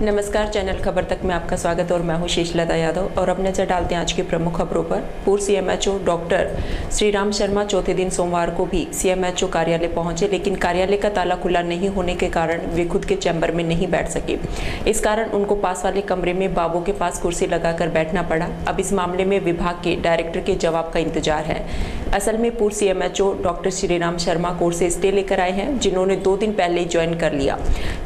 नमस्कार, चैनल खबर तक में आपका स्वागत और मैं हूं शेषलता यादव। और अब नजर डालते हैं आज की प्रमुख खबरों पर। पूर्व सीएमएचओ डॉक्टर श्रीराम शर्मा चौथे दिन सोमवार को भी सीएमएचओ कार्यालय पहुंचे, लेकिन कार्यालय का ताला खुला नहीं होने के कारण वे खुद के चैम्बर में नहीं बैठ सके। इस कारण उनको पास वाले कमरे में बाबू के पास कुर्सी लगाकर बैठना पड़ा। अब इस मामले में विभाग के डायरेक्टर के जवाब का इंतजार है। असल में पूर्व CMHO doctor Shriram Sharma court से स्टे लेकर आए हैं, जिन्होंने 2 दिन पहले ज्वाइन कर लिया,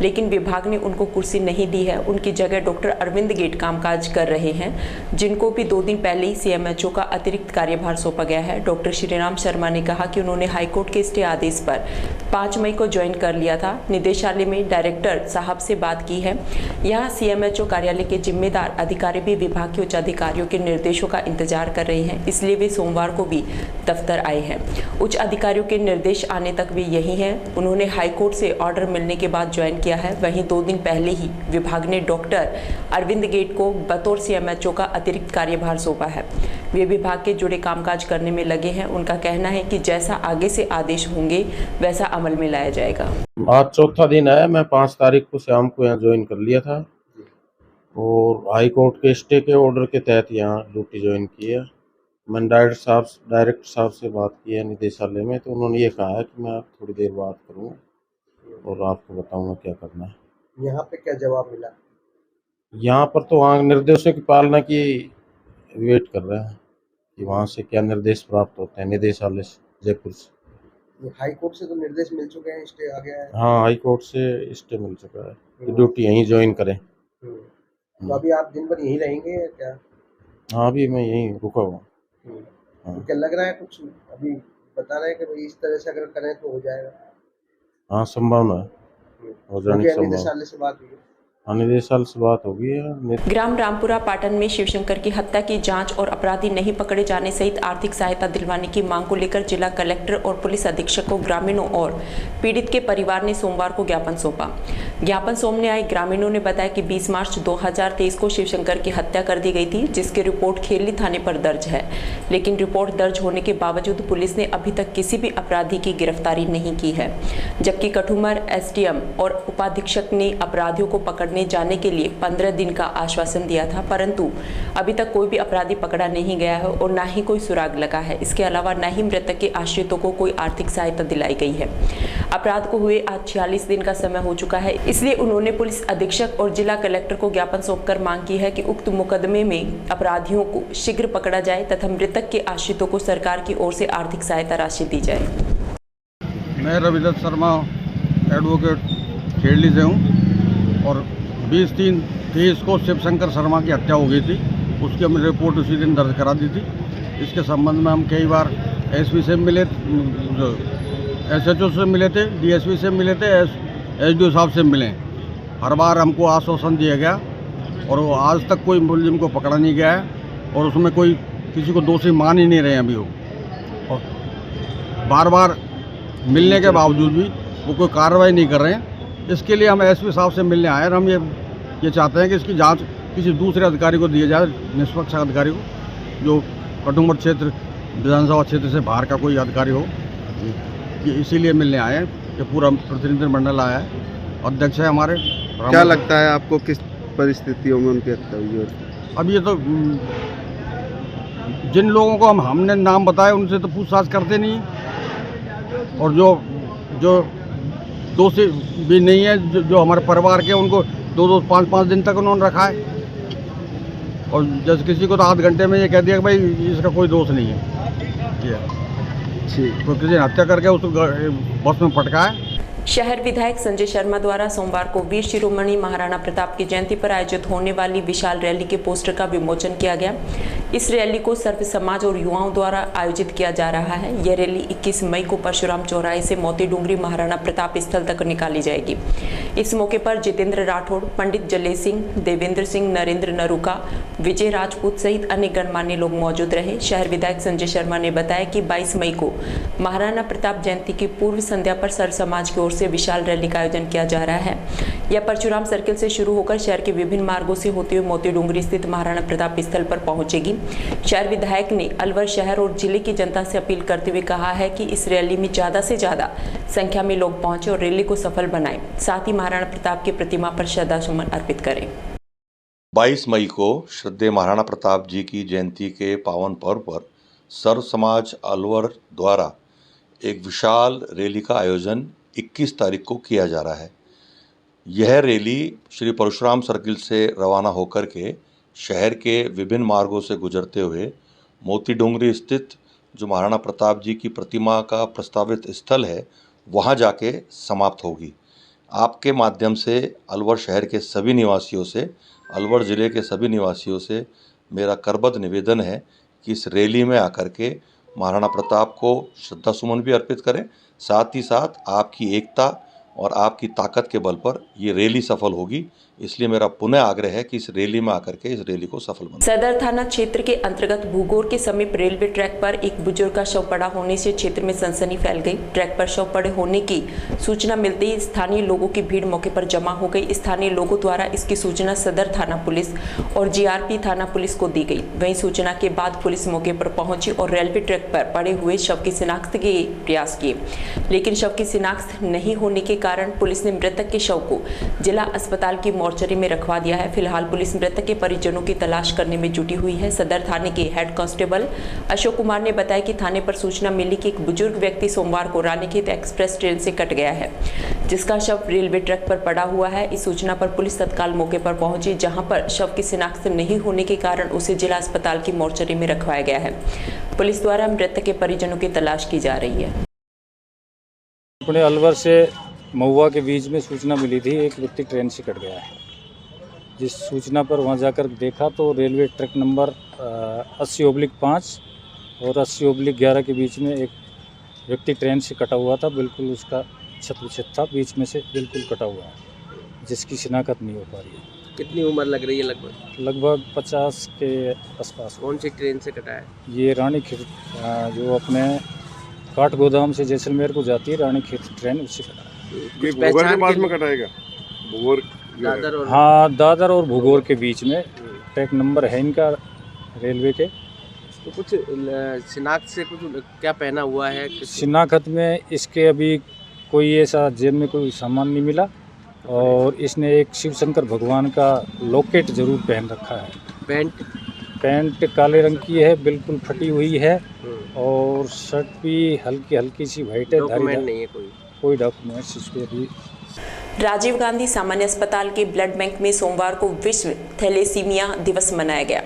लेकिन विभाग ने उनको कुर्सी नहीं दी है। उनकी जगह डॉक्टर अरविंद गेट कामकाज कर रहे हैं, जिनको भी 2 दिन पहले ही सीएमएचओ का अतिरिक्त कार्यभार सौंपा गया है। डॉक्टर श्रीराम शर्मा ने कहा कि उन्होंने हाईकोर्ट के स्टे आदेश पर 5 मई को ज्वाइन कर लिया था। निदेशालय में डायरेक्टर साहब से बात की है। यहाँ सीएमएचओ कार्यालय के जिम्मेदार अधिकारी भी विभाग के उच्च अधिकारियों के निर्देशों का इंतजार कर रहे हैं, इसलिए वे सोमवार को भी दफ्तर आए हैं। उच्च अधिकारियों के निर्देश आने तक वे यही हैं। उन्होंने हाईकोर्ट से ऑर्डर मिलने के बाद ज्वाइन किया है। वहीं 2 दिन पहले ही विभाग ने डॉक्टर अरविंद गेट को बतौर सीएमएचओ का अतिरिक्त कार्यभार सौंपा है। वे विभाग के जुड़े कामकाज करने में लगे हैं। उनका कहना है कि जैसा आगे से आदेश होंगे वैसा अमल में लाया जाएगा। आज चौथा दिन है। मैं 5 तारीख को शाम को यहाँ ज्वाइन कर लिया था और हाईकोर्ट के स्टे के ऑर्डर के तहत यहाँ ड्यूटी ज्वाइन की है। मैंने डायरेक्टर साहब से बात की है निदेशालय में, तो उन्होंने ये कहा है कि मैं थोड़ी देर बात करूँगा और आपको बताऊंगा क्या करना है। यहाँ पे क्या जवाब मिला? यहाँ पर तो वहाँ निर्देशों की पालना की वेट कर रहे हैं कि वहाँ से क्या निर्देश प्राप्त होते हैं निदेशालय से, जयपुर से। हाई कोर्ट से तो निर्देश मिल चुके हैं, स्टे आ गया है। हाँ, हाई कोर्ट से स्टे मिल चुका है कि ड्यूटी यहीं ज्वाइन करें। तो अभी आप दिन भर यहीं रहेंगे या क्या? हाँ, अभी मैं यहीं रुका हुआ। तो क्या लग रहा है कुछ अभी बता रहे हैं कि भाई इस तरह से अगर करें तो हो जाएगा? हाँ, संभावना है हो जाने की संभावना। निदेशालय से बात हुई है? हाँ, निदेशालय से बात होगी है। ग्राम रामपुरा पाटन में शिवशंकर की हत्या की जांच और अपराधी नहीं पकड़े जाने सहित आर्थिक सहायता दिलवाने की मांग को लेकर जिला कलेक्टर और पुलिस अधीक्षक को ग्रामीणों और पीड़ित के परिवार ने सोमवार को ज्ञापन सौंपा। ज्ञापन सौंपने आए ग्रामीणों ने बताया कि 20 मार्च 2023 को शिवशंकर की हत्या कर दी गई थी, जिसकी रिपोर्ट खेरली थाने पर दर्ज है, लेकिन रिपोर्ट दर्ज होने के बावजूद पुलिस ने अभी तक किसी भी अपराधी की गिरफ्तारी नहीं की है। जबकि कठुमर एसडीएम और उपाधीक्षक ने अपराधियों को पकड़ने जाने के लिए 15 दिन का आश्वासन दिया था, परंतु अभी तक कोई भी अपराधी पकड़ा नहीं गया है और न ही कोई सुराग लगा है। इसके अलावा न ही मृतक के आश्रितों को कोई आर्थिक सहायता दिलाई गई है। अपराध को हुए आज 46 दिन का समय हो चुका है, इसलिए उन्होंने पुलिस अधीक्षक और जिला कलेक्टर को ज्ञापन सौंपकर मांग की है कि उक्त मुकदमे में अपराधियों को शीघ्र पकड़ा जाए तथा मृतक के आश्रितों को सरकार की ओर से आर्थिक सहायता राशि दी जाए। मैं रविदत्त शर्मा एडवोकेट खेरली से हूँ और 20-3-23 को शिवशंकर शर्मा की हत्या हो गई थी। उसकी हमने रिपोर्ट उसी दिन दर्ज करा दी थी। इसके संबंध में हम कई बार एसपी से मिले, एसएचओ से मिले थे, डीएसपी से मिले थे, एसडीओ साहब से मिले। हर बार हमको आश्वासन दिया गया और आज तक कोई मुलजिम को पकड़ा नहीं गया है और उसमें कोई किसी को दोषी मान ही नहीं रहे अभी वो। और बार बार मिलने के बावजूद भी वो कोई कार्रवाई नहीं कर रहे हैं। इसके लिए हम एसपी साहब से मिलने आए और हम ये चाहते हैं कि इसकी जांच किसी दूसरे अधिकारी को दिया जाए, निष्पक्ष अधिकारी को, जो कठुमर क्षेत्र विधानसभा क्षेत्र से बाहर का कोई अधिकारी हो। ये इसीलिए मिलने आए हैं कि पूरा प्रतिनिधिमंडल आया है, अध्यक्ष है हमारे। क्या लगता है आपको किस परिस्थितियों में उनकी हत्या हुई है? अब ये तो जिन लोगों को हमने नाम बताया उनसे तो पूछताछ करते नहीं, और जो दोषी भी नहीं है, जो हमारे परिवार के, उनको 2-5 दिन तक उन्होंने रखा है। और जैसे किसी को तो आध घंटे में ये कह दिया कि भाई इसका कोई दोष नहीं है। ये तो किसी ने हत्या करके उसको बस में पटका है। शहर विधायक संजय शर्मा द्वारा सोमवार को वीर शिरोमणि महाराणा प्रताप की जयंती पर आयोजित होने वाली विशाल रैली के पोस्टर का विमोचन किया गया। इस रैली को सर्व समाज और युवाओं द्वारा आयोजित किया जा रहा है। यह रैली 21 मई को परशुराम चौराहे से मोती डूंगरी महाराणा प्रताप स्थल तक निकाली जाएगी। इस मौके पर जितेंद्र राठौड़, पंडित जलेश सिंह, देवेंद्र सिंह, नरेंद्र नरूका, विजय राजपूत सहित अन्य गणमान्य लोग मौजूद रहे। शहर विधायक संजय शर्मा ने बताया कि 22 मई को महाराणा प्रताप जयंती की पूर्व संध्या पर सर समाज की ओर से विशाल रैली का आयोजन किया जा रहा है। यह परशुराम सर्किल से शुरू होकर शहर के विभिन्न मार्गों से होते हुए मोती डूंगरी स्थित महाराणा प्रताप स्थल पर पहुंचेगी। शहर विधायक ने अलवर शहर और जिले की जनता से अपील करते हुए कहा है कि इस रैली में ज्यादा से ज्यादा संख्या में लोग पहुंचे और रैली को सफल बनाएं, साथ ही महाराणा प्रताप की प्रतिमा पर श्रद्धासुमन अर्पित करें। 22 मई को श्रद्धेय महाराणा प्रताप जी की जयंती के पावन पर्व पर सर्व समाज अलवर द्वारा एक विशाल रैली का आयोजन 21 तारीख को किया जा रहा है। यह रैली श्री परशुराम सर्किल से रवाना होकर के शहर के विभिन्न मार्गों से गुजरते हुए मोती डोंगरी स्थित जो महाराणा प्रताप जी की प्रतिमा का प्रस्तावित स्थल है वहां जाके समाप्त होगी। आपके माध्यम से अलवर शहर के सभी निवासियों से, अलवर ज़िले के सभी निवासियों से मेरा करबद्ध निवेदन है कि इस रैली में आकर के महाराणा प्रताप को श्रद्धासुमन भी अर्पित करें, साथ ही साथ आपकी एकता और आपकी ताकत के बल पर ये रैली सफल होगी। इसलिए मेरा पुनः आग्रह है कि इस रैली में आकर के इस रैली को सफल बनाएं। सदर थाना क्षेत्र के अंतर्गत भूगोर के समीप रेलवे ट्रैक पर एक बुजुर्ग का शव पड़ा होने से क्षेत्र में सनसनी फैल गई। ट्रैक पर शव पड़े होने की सूचना मिलते ही स्थानीय लोगों की भीड़ मौके पर जमा हो गई। स्थानीय लोगों द्वारा इसकी सूचना सदर थाना पुलिस और जीआरपी थाना पुलिस को दी गई। वहीं सूचना के बाद पुलिस मौके पर पहुंची और रेलवे ट्रैक पर पड़े हुए शव की शिनाख्त के प्रयास किए, लेकिन शव की शिनाख्त नहीं होने के कारण पुलिस ने मृतक के शव को जिला अस्पताल की मोर्चरी में रखवा दिया है। फिलहाल पुलिस मृतक के परिजनों की तलाश करने में जुटी हुई है। सदर थाने के हेड कांस्टेबल अशोक कुमार ने बताया कि थाने पर सूचना मिली कि एक बुजुर्ग व्यक्ति सोमवार को रानीखेत एक्सप्रेस ट्रेन से कट गया है, जिसका शव रेलवे ट्रैक पर पड़ा हुआ है। इस सूचना पर पुलिस तत्काल मौके पर पहुंची, जहां पर शव की शिनाख्त नहीं होने के कारण उसे जिला अस्पताल की मोर्चरी में रखवाया गया है। पुलिस द्वारा मृतक के परिजनों की तलाश की जा रही है। अपने अलवर से महुआ के बीच में सूचना मिली थी, एक व्यक्ति ट्रेन से कट गया है। जिस सूचना पर वहां जाकर देखा तो रेलवे ट्रैक नंबर 80/5 और 80/11 के बीच में एक व्यक्ति ट्रेन से कटा हुआ था। बिल्कुल उसका छत था, बीच में से बिल्कुल कटा हुआ है, जिसकी शिनाख्त नहीं हो पा रही है। कितनी उम्र लग रही है? लगभग 50 के आसपास। कौन सी ट्रेन से कटा है? ये रानीखेत जो अपने काठ गोदाम से जैसलमेर को जाती है रानीखेत ट्रेन, उससे कटा है। भूगोर के पास में कटाएगा? भूगोर, हाँ, दादर और भूगोर के बीच में ट्रैक नंबर है इनका रेलवे के। तो कुछ शिनाख्त से कुछ क्या पहना हुआ है? शिनाख्त में इसके अभी कोई ऐसा जेब में कोई सामान नहीं मिला और इसने एक शिव शंकर भगवान का लॉकेट जरूर पहन रखा है। पैंट काले रंग की है, बिल्कुल फटी हुई है और शर्ट भी हल्की सी वाइट है। डॉक्यूमेंट नहीं है कोई डॉक्यूमेंट्स इस पे अभी। राजीव गांधी सामान्य अस्पताल के ब्लड बैंक में सोमवार को विश्व थैलेसीमिया दिवस मनाया गया।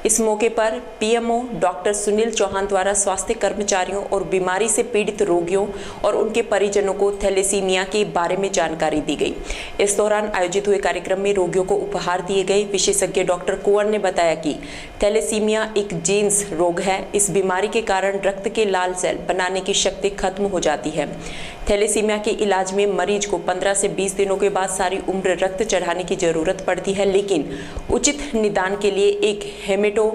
इस मौके पर पीएमओ डॉक्टर सुनील चौहान द्वारा स्वास्थ्य कर्मचारियों और बीमारी से पीड़ित रोगियों और उनके परिजनों को थैलेसीमिया के बारे में जानकारी दी गई। इस दौरान आयोजित हुए कार्यक्रम में रोगियों को उपहार दिए गए। विशेषज्ञ डॉक्टर कुंवर ने बताया कि थैलेसीमिया एक जीन्स रोग है। इस बीमारी के कारण रक्त के लाल सेल बनाने की शक्ति खत्म हो जाती है। थैलेसीमिया के इलाज में मरीज को 15 से 20 दिनों के बाद सारी उम्र रक्त चढ़ाने की जरूरत पड़ती है, लेकिन उचित निदान के लिए एक hemato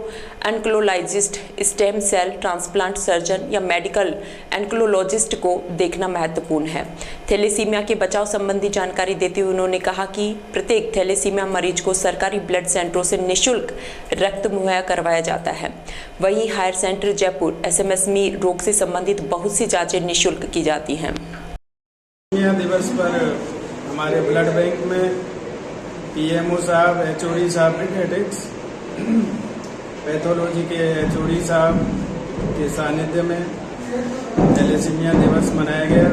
oncologist, stem cell transplant surgeon या मेडिकल एन्कोलॉजिस्ट को देखना महत्वपूर्ण है। थैलेसीमिया के बचाव संबंधी जानकारी देते हुए उन्होंने कहा कि प्रत्येक थैलेसीमिया मरीज को सरकारी ब्लड सेंटरों से निःशुल्क रक्त मुहैया करवाया जाता है। वहीं हायर सेंटर जयपुर एसएमएस में रोग से संबंधित बहुत सी जांचें निःशुल्क की जाती हैं। दिवस पर हमारे ब्लड बैंक में पीएमओ साहब, एचओडी साहब पीडियाट्रिक्स, पैथोलॉजी के एचओडी साहब के सानिध्य में थैलेसीमिया दिवस मनाया गया,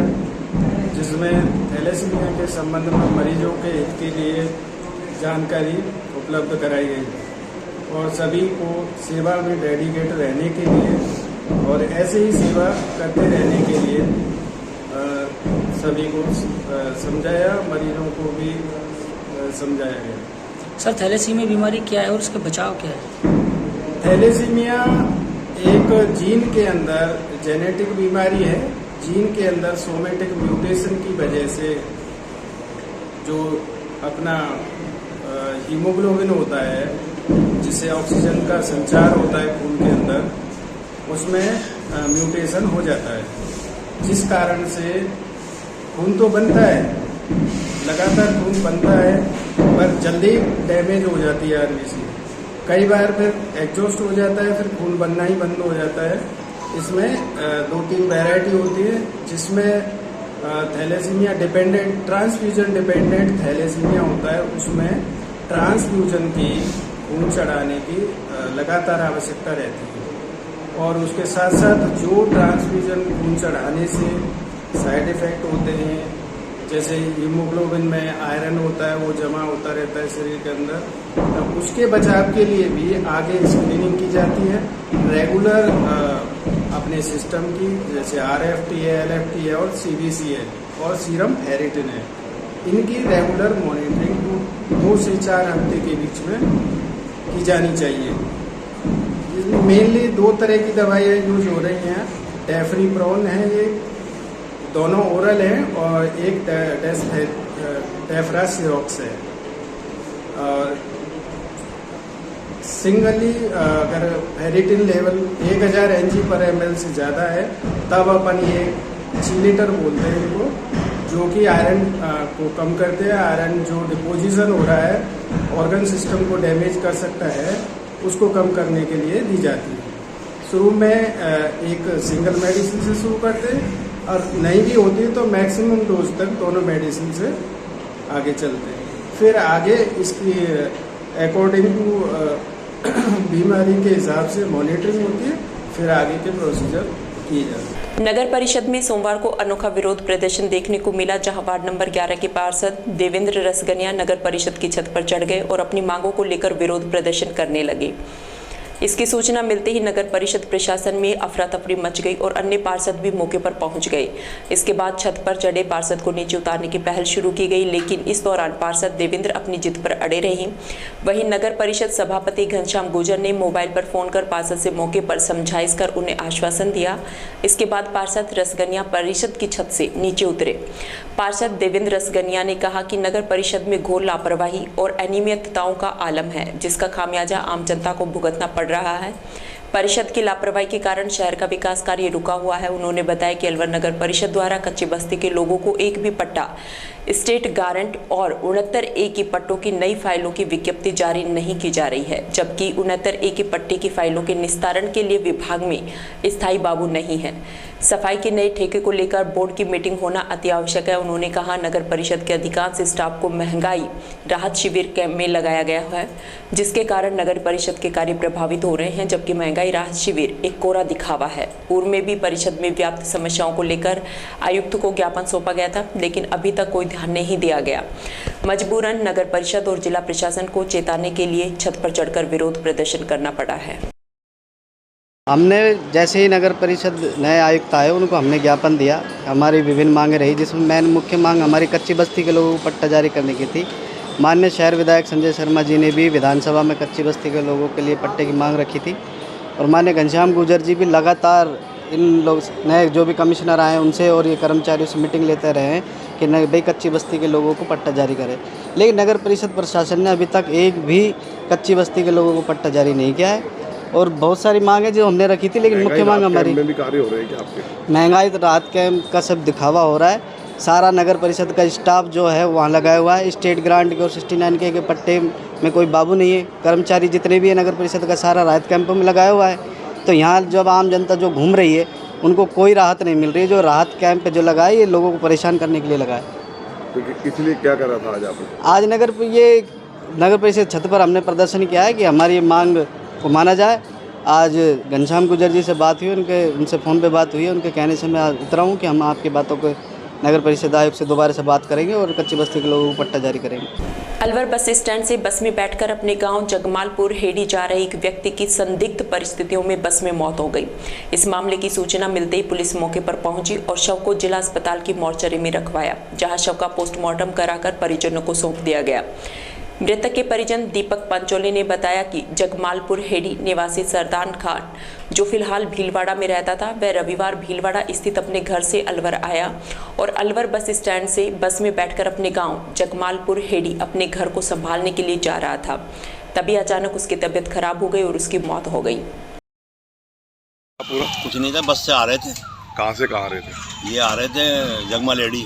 जिसमें थैलेसीमिया के संबंध में मरीजों के हित के लिए जानकारी उपलब्ध कराई गई और सभी को सेवा में डेडिकेट रहने के लिए और ऐसे ही सेवा करते रहने के लिए सभी को समझाया, मरीजों को भी समझाया गया। सर, थैलेसीमिया बीमारी क्या है और उसका बचाव क्या है? थैलेसीमिया एक जीन के अंदर जेनेटिक बीमारी है। जीन के अंदर सोमेटिक म्यूटेशन की वजह से जो अपना हीमोग्लोबिन होता है जिससे ऑक्सीजन का संचार होता है खून के अंदर, उसमें म्यूटेशन हो जाता है, जिस कारण से खून तो बनता है, लगातार खून बनता है, पर जल्दी डैमेज हो जाती है आरबीसी। कई बार फिर एग्जॉस्ट हो जाता है, फिर खून बनना ही बंद हो जाता है। इसमें 2-3 वैरायटी होती है, जिसमें thalassemia dependent, transfusion dependent thalassemia होता है। उसमें ट्रांसफ्यूजन की, खून चढ़ाने की लगातार आवश्यकता रहती है। और उसके साथ साथ जो ट्रांसफ्यूजन खून चढ़ाने से साइड इफेक्ट होते हैं, जैसे हीमोग्लोबिन में आयरन होता है, वो जमा होता रहता है शरीर के अंदर, तो उसके बचाव के लिए भी आगे स्क्रीनिंग की जाती है रेगुलर अपने सिस्टम की, जैसे RFT है, LFT है और CBC है और सीरम फेरिटिन है। इनकी रेगुलर मॉनिटरिंग 2 से 4 हफ्ते के बीच में की जानी चाहिए। इसमें मेनली 2 तरह की दवाइयाँ यूज हो रही हैं। डेफरीप्रोन है, ये दोनों ओरल हैं, और एक डेफ्रासिरोक्स है। और सिंगली अगर फेरिटिन लेवल 1000 Ng/ml से ज़्यादा है, तब अपन ये चिलेटर बोलते हैं इनको, जो कि आयरन को कम करते हैं। आयरन जो डिपोजिशन हो रहा है, ऑर्गन सिस्टम को डैमेज कर सकता है, उसको कम करने के लिए दी जाती है। शुरू में एक सिंगल मेडिसिन से शुरू करते हैं, और नहीं भी होती है तो मैक्सिमम डोज तक दोनों मेडिसिन से आगे चलते हैं। फिर आगे इसकी अकॉर्डिंग टू बीमारी के हिसाब से मॉनिटरिंग होती है, फिर आगे के प्रोसीजर किए जाते हैं। नगर परिषद में सोमवार को अनोखा विरोध प्रदर्शन देखने को मिला, जहां वार्ड नंबर 11 के पार्षद देवेंद्र रसगनिया नगर परिषद की छत पर चढ़ गए और अपनी मांगों को लेकर विरोध प्रदर्शन करने लगे। इसकी सूचना मिलते ही नगर परिषद प्रशासन में अफरा तफरी मच गई और अन्य पार्षद भी मौके पर पहुंच गए। इसके बाद छत पर चढ़े पार्षद को नीचे उतारने की पहल शुरू की गई, लेकिन इस दौरान पार्षद देवेंद्र अपनी जिद पर अड़े रहे। वहीं नगर परिषद सभापति घनश्याम गुर्जर ने मोबाइल पर फोन कर पार्षद से मौके पर समझाइश कर उन्हें आश्वासन दिया। इसके बाद पार्षद रसगनिया परिषद की छत से नीचे उतरे। पार्षद देवेंद्र रसगनिया ने कहा कि नगर परिषद में घोर लापरवाही और अनियमितताओं का आलम है, जिसका खामियाजा आम जनता को भुगतना पड़ रहा है। परिषद की लापरवाही के कारण शहर का विकास कार्य रुका हुआ है। उन्होंने बताया कि अलवर नगर परिषद द्वारा कच्ची बस्ती के लोगों को एक भी पट्टा, स्टेट गारंट और 69A की पट्टों की नई फाइलों की विज्ञप्ति जारी नहीं की जा रही है, जबकि 69A की पट्टे की फाइलों के निस्तारण के लिए विभाग में स्थायी बाबू नहीं है। सफाई के नए ठेके को लेकर बोर्ड की मीटिंग होना अति आवश्यक है। उन्होंने कहा नगर परिषद के अधिकांश स्टाफ को महंगाई राहत शिविर कैंप में लगाया गया है, जिसके कारण नगर परिषद के कार्य प्रभावित हो रहे हैं, जबकि महंगाई राहत शिविर एक कोरा दिखावा है। पूर्व में भी परिषद में व्याप्त समस्याओं को लेकर आयुक्त को ज्ञापन सौंपा गया था, लेकिन अभी तक कोई ध्यान नहीं दिया गया। मजबूरन नगर परिषद और जिला प्रशासन को चेताने के लिए छत पर चढ़कर विरोध प्रदर्शन करना पड़ा है। हमने जैसे ही नगर परिषद नए आयुक्त आए, उनको हमने ज्ञापन दिया। हमारी विभिन्न मांगें रही, जिसमें मेन मुख्य मांग हमारी कच्ची बस्ती के लोगों को पट्टा जारी करने की थी। माननीय शहर विधायक संजय शर्मा जी ने भी विधानसभा में कच्ची बस्ती के लोगों के लिए पट्टे की मांग रखी थी, और माननीय घनश्याम गुर्जर जी भी लगातार इन लोग नए जो भी कमिश्नर आए उनसे और ये कर्मचारियों से मीटिंग लेते रहे हैं कि भाई कच्ची बस्ती के लोगों को पट्टा जारी करें। लेकिन नगर परिषद प्रशासन ने अभी तक एक भी कच्ची बस्ती के लोगों को पट्टा जारी नहीं किया है। और बहुत सारी मांगें जो हमने रखी थी, लेकिन मुख्य मांग हमारी में भी कार्य हो रहे हैं क्या आपके? महंगाई राहत कैंप का सब दिखावा हो रहा है। सारा नगर परिषद का स्टाफ जो है वहाँ लगाया हुआ है। स्टेट ग्रांट के और 69K के पट्टे में कोई बाबू नहीं है। कर्मचारी जितने भी है नगर परिषद का सारा राहत कैंपों में लगाया हुआ है। तो यहाँ जब आम जनता जो घूम रही है उनको कोई राहत नहीं मिल रही है। जो राहत कैंप जो लगाए ये लोगों को परेशान करने के लिए लगाए। तो इसलिए क्या करा था आज आपने? आज नगर परिषद छत पर हमने प्रदर्शन किया है कि हमारी मांग को माना जाए। आज घनश्याम गुर्जर जी से बात हुई, उनसे फ़ोन पे बात हुई है। उनके कहने से मैं आज उतरा हूँ कि हम आपकी बातों को नगर परिषद आयुक्त से दोबारा से बात करेंगे और कच्ची बस्ती के लोगों को पट्टा जारी करेंगे। अलवर बस स्टैंड से बस में बैठकर अपने गांव जगमालपुर हेड़ी जा रहे एक व्यक्ति की संदिग्ध परिस्थितियों में बस में मौत हो गई। इस मामले की सूचना मिलते ही पुलिस मौके पर पहुंची और शव को जिला अस्पताल की मोर्चरी में रखवाया, जहां शव का पोस्टमार्टम कराकर परिजनों को सौंप दिया गया। मृतक के परिजन दीपक पंचोले ने बताया कि जगमालपुर हेड़ी निवासी सरदार खान, जो फिलहाल भीलवाड़ा में रहता था, वह रविवार भीलवाड़ा स्थित अपने घर से अलवर आया और अलवर बस स्टैंड से बस में बैठकर अपने गांव जगमालपुर हेड़ी अपने घर को संभालने के लिए जा रहा था। तभी अचानक उसकी तबीयत खराब हो गई और उसकी मौत हो गई। पूरा कुछ नहीं था, बस से आ रहे थे। कहाँ से कहाँ आ रहे थे? ये आ रहे थे जगमा लेडी,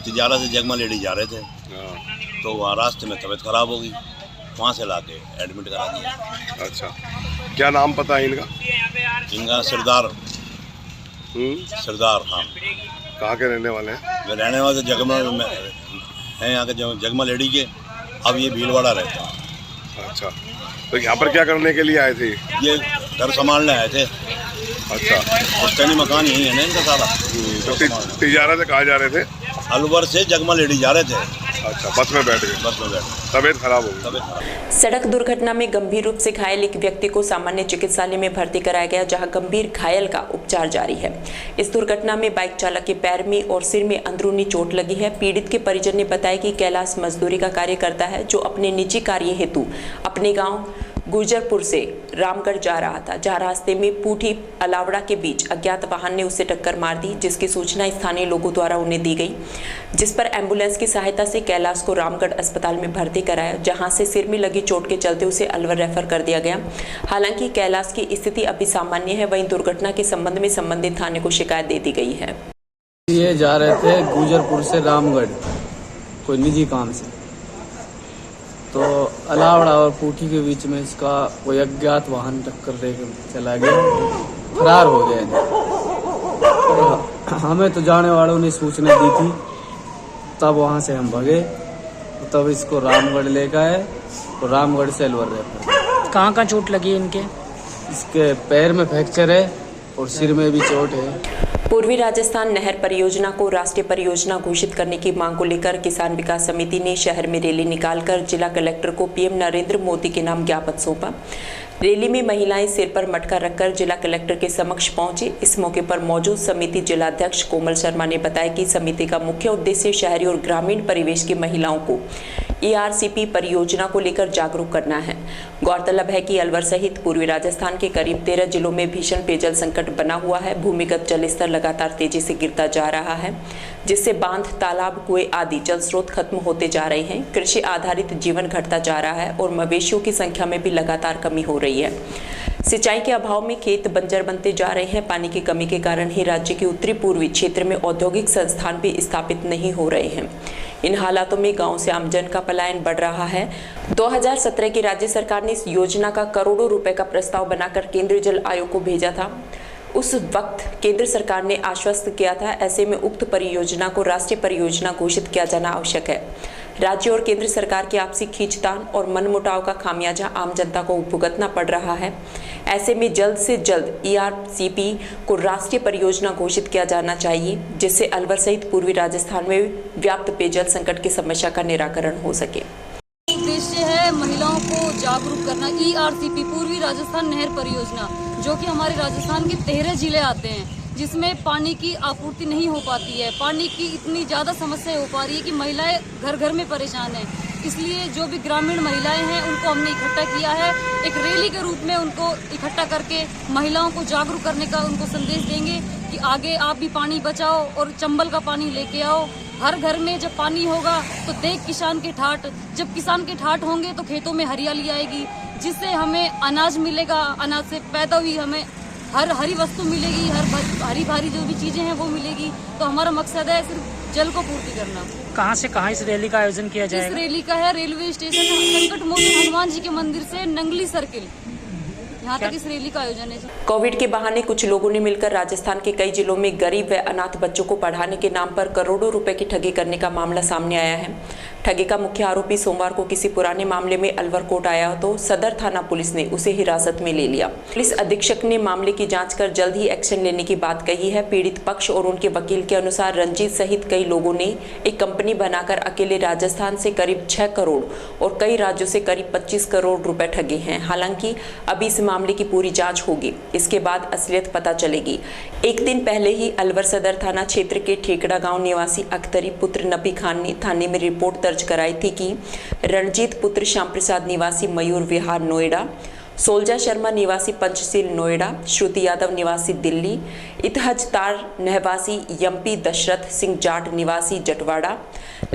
तिजारा से जगमा लेडी जा रहे थे। तो वहाँ रास्ते में तबीयत खराब हो गई, वहाँ से ला के एडमिट करा दिया। अच्छा, क्या नाम पता है इनका? इनका सरदार सरदार खान। कहाँ के रहने वाले हैं? वे रहने वाले जगमा हैं, यहाँ के जगमा लेडी के। अब ये भीलवाड़ा रहते हैं। अच्छा, तो यहाँ पर क्या करने के लिए आए थे? ये घर संभालने आए थे। अच्छा, पुश्तैनी मकान यही है ना इनका सारा। तो तिजारा से कहाँ जा रहे थे? अलवर से जगमा लेडी जा रहे थे। अच्छा, बस में बैठ गए? बस में बैठ, तबीयत खराब हो गई। सड़क दुर्घटना में गंभीर रूप से घायल एक व्यक्ति को सामान्य चिकित्सालय में भर्ती कराया गया, जहां गंभीर घायल का उपचार जारी है। इस दुर्घटना में बाइक चालक के पैर में और सिर में अंदरूनी चोट लगी है। पीड़ित के परिजन ने बताया कि कैलाश मजदूरी का कार्य करता है, जो अपने निजी कार्य हेतु अपने गाँव गुर्जरपुर से रामगढ़ जा रहा था, जहां रास्ते में पूठी अलावड़ा के बीच अज्ञात वाहन ने उसे टक्कर मार दी, जिसकी सूचना स्थानीय लोगों द्वारा उन्हें दी गई, जिस पर एम्बुलेंस की सहायता से कैलाश को रामगढ़ अस्पताल में भर्ती कराया, जहां से सिर में लगी चोट के चलते उसे अलवर रेफर कर दिया गया। हालांकि कैलाश की स्थिति अभी सामान्य है। वहीं दुर्घटना के संबंध में संबंधित थाने को शिकायत दे दी गई है। ये जा रहे थे गुर्जरपुर से रामगढ़ कोई निजी काम से, तो अलावड़ा और पूठी के बीच में इसका कोई अज्ञात वाहन टक्कर देकर चला गया, फरार हो गया। तो हमें तो जाने वालों ने सूचना दी थी, तब वहाँ से हम भगे, तब इसको रामगढ़ ले गए, तो रामगढ़ से अलवर रेफर। कहाँ चोट लगी है इनके? इसके पैर में फ्रैक्चर है और सिर में भी चोट है। पूर्वी राजस्थान नहर परियोजना को राष्ट्रीय परियोजना घोषित करने की मांग को लेकर किसान विकास समिति ने शहर में रैली निकालकर जिला कलेक्टर को पीएम नरेंद्र मोदी के नाम ज्ञापन सौंपा। रैली में महिलाएं सिर पर मटका रखकर जिला कलेक्टर के समक्ष पहुंची। इस मौके पर मौजूद समिति जिलाध्यक्ष कोमल शर्मा ने बताया कि समिति का मुख्य उद्देश्य शहरी और ग्रामीण परिवेश की महिलाओं को ERCP परियोजना को लेकर जागरूक करना है। गौरतलब है कि अलवर सहित पूर्वी राजस्थान के करीब 13 जिलों में भीषण पेयजल संकट बना हुआ है। भूमिगत जल स्तर लगातार तेजी से गिरता जा रहा है, जिससे बांध, तालाब, कुएं आदि जल स्रोत खत्म होते जा रहे हैं। कृषि आधारित जीवन घटता जा रहा है और मवेशियों की संख्या में भी लगातार कमी हो रही है। सिंचाई के अभाव में खेत बंजर बनते जा रहे हैं। पानी की कमी के कारण ही राज्य के उत्तरी पूर्वी क्षेत्र में औद्योगिक संस्थान भी स्थापित नहीं हो रहे हैं। इन हालातों में गांव से आमजन का पलायन बढ़ रहा है। 2017 की राज्य सरकार ने इस योजना का करोड़ों रुपए का प्रस्ताव बनाकर केंद्रीय जल आयोग को भेजा था। उस वक्त केंद्र सरकार ने आश्वस्त किया था, ऐसे में उक्त परियोजना को राष्ट्रीय परियोजना घोषित किया जाना आवश्यक है। राज्य और केंद्र सरकार की आपसी खींचतान और मनमुटाव का खामियाजा आम जनता को भुगतना पड़ रहा है। ऐसे में जल्द से जल्द ERCP को राष्ट्रीय परियोजना घोषित किया जाना चाहिए, जिससे अलवर सहित पूर्वी राजस्थान में व्याप्त पेयजल संकट की समस्या का निराकरण हो सके। उद्देश्य है महिलाओं को जागरूक करना। ERCP पूर्वी राजस्थान नहर परियोजना, जो कि हमारे राजस्थान के 13 जिले आते हैं, जिसमें पानी की आपूर्ति नहीं हो पाती है। पानी की इतनी ज़्यादा समस्या हो पा रही है कि महिलाएं घर घर में परेशान हैं। इसलिए जो भी ग्रामीण महिलाएं हैं उनको हमने इकट्ठा किया है। एक रैली के रूप में उनको इकट्ठा करके महिलाओं को जागरूक करने का उनको संदेश देंगे कि आगे आप भी पानी बचाओ और चंबल का पानी लेके आओ। हर घर में जब पानी होगा तो देख किसान के ठाठ, जब किसान के ठाठ होंगे तो खेतों में हरियाली आएगी, जिससे हमें अनाज मिलेगा। अनाज से पैदा हुई हमें हरी वस्तु मिलेगी, हरी भारी जो भी चीजें हैं वो मिलेगी। तो हमारा मकसद है सिर्फ जल को पूर्ति करना। कहाँ से कहाँ इस रैली का आयोजन किया जाएगा? इस रैली का है रेलवे स्टेशन संकट मोचन हनुमान जी के मंदिर से नंगली सर्किल, यहाँ तक इस रैली का आयोजन है। कोविड के बहाने कुछ लोगों ने मिलकर राजस्थान के कई जिलों में गरीब व अनाथ बच्चों को पढ़ाने के नाम पर करोड़ों रुपए की ठगी करने का मामला सामने आया है। ठगी का मुख्य आरोपी सोमवार को किसी पुराने मामले में अलवर कोर्ट आया तो सदर थाना पुलिस ने उसे हिरासत में ले लिया। पुलिस अधीक्षक ने मामले की जांच कर जल्द ही एक्शन लेने की बात कही है। पीड़ित पक्ष और उनके वकील के अनुसार रंजीत सहित कई लोगों ने एक कंपनी बनाकर अकेले राजस्थान से करीब 6 करोड़ और कई राज्यों से करीब 25 करोड़ रुपए ठगे हैं। हालांकि अभी इस मामले की पूरी जांच होगी, इसके बाद असलियत पता चलेगी। एक दिन पहले ही अलवर सदर थाना क्षेत्र के ठेकड़ा गांव निवासी अख्तरी पुत्र नबी खान ने थाने में रिपोर्ट दर्ज कराई थी कि रणजीत पुत्र श्याम प्रसाद निवासी मयूर विहार नोएडा, सोल्जा शर्मा निवासी पंचशील नोएडा, श्रुति यादव निवासी दिल्ली, इतहजतार निवासी यम्पी, दशरथ सिंह जाट निवासी जटवाड़ा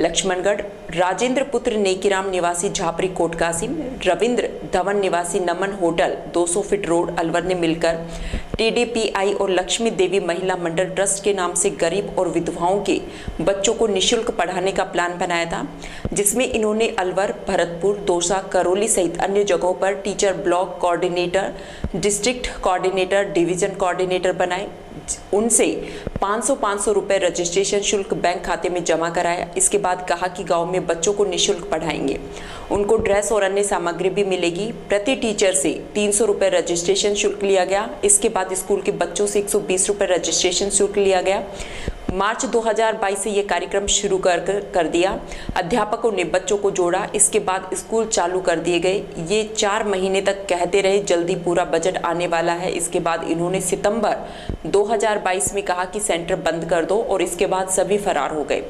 लक्ष्मणगढ़, राजेंद्र पुत्र नेकीराम निवासी झापरी कोटकासिम, रविंद्र धवन निवासी नमन होटल 200 फीट रोड अलवर ने मिलकर TDPI और लक्ष्मी देवी महिला मंडल ट्रस्ट के नाम से गरीब और विधवाओं के बच्चों को निःशुल्क पढ़ाने का प्लान बनाया था, जिसमें इन्होंने अलवर, भरतपुर, दौसा, करौली सहित अन्य जगहों पर teacher, block coordinator, district coordinator, division coordinator बनाए। उनसे 500 रुपए रजिस्ट्रेशन शुल्क बैंक खाते में जमा कराया। इसके बाद कहा कि गांव में बच्चों को निःशुल्क पढ़ाएंगे, उनको ड्रेस और अन्य सामग्री भी मिलेगी। प्रति टीचर से 300 रुपए रजिस्ट्रेशन शुल्क लिया गया। इसके बाद स्कूल के बच्चों से 120 रुपए रजिस्ट्रेशन शुल्क लिया गया। मार्च 2022 से ये कार्यक्रम शुरू कर दिया। अध्यापकों ने बच्चों को जोड़ा। इसके बाद स्कूल चालू कर दिए गए। ये 4 महीने तक कहते रहे जल्दी पूरा बजट आने वाला है। इसके बाद इन्होंने सितंबर 2022 में कहा कि सेंटर बंद कर दो और इसके बाद सभी फरार हो गए।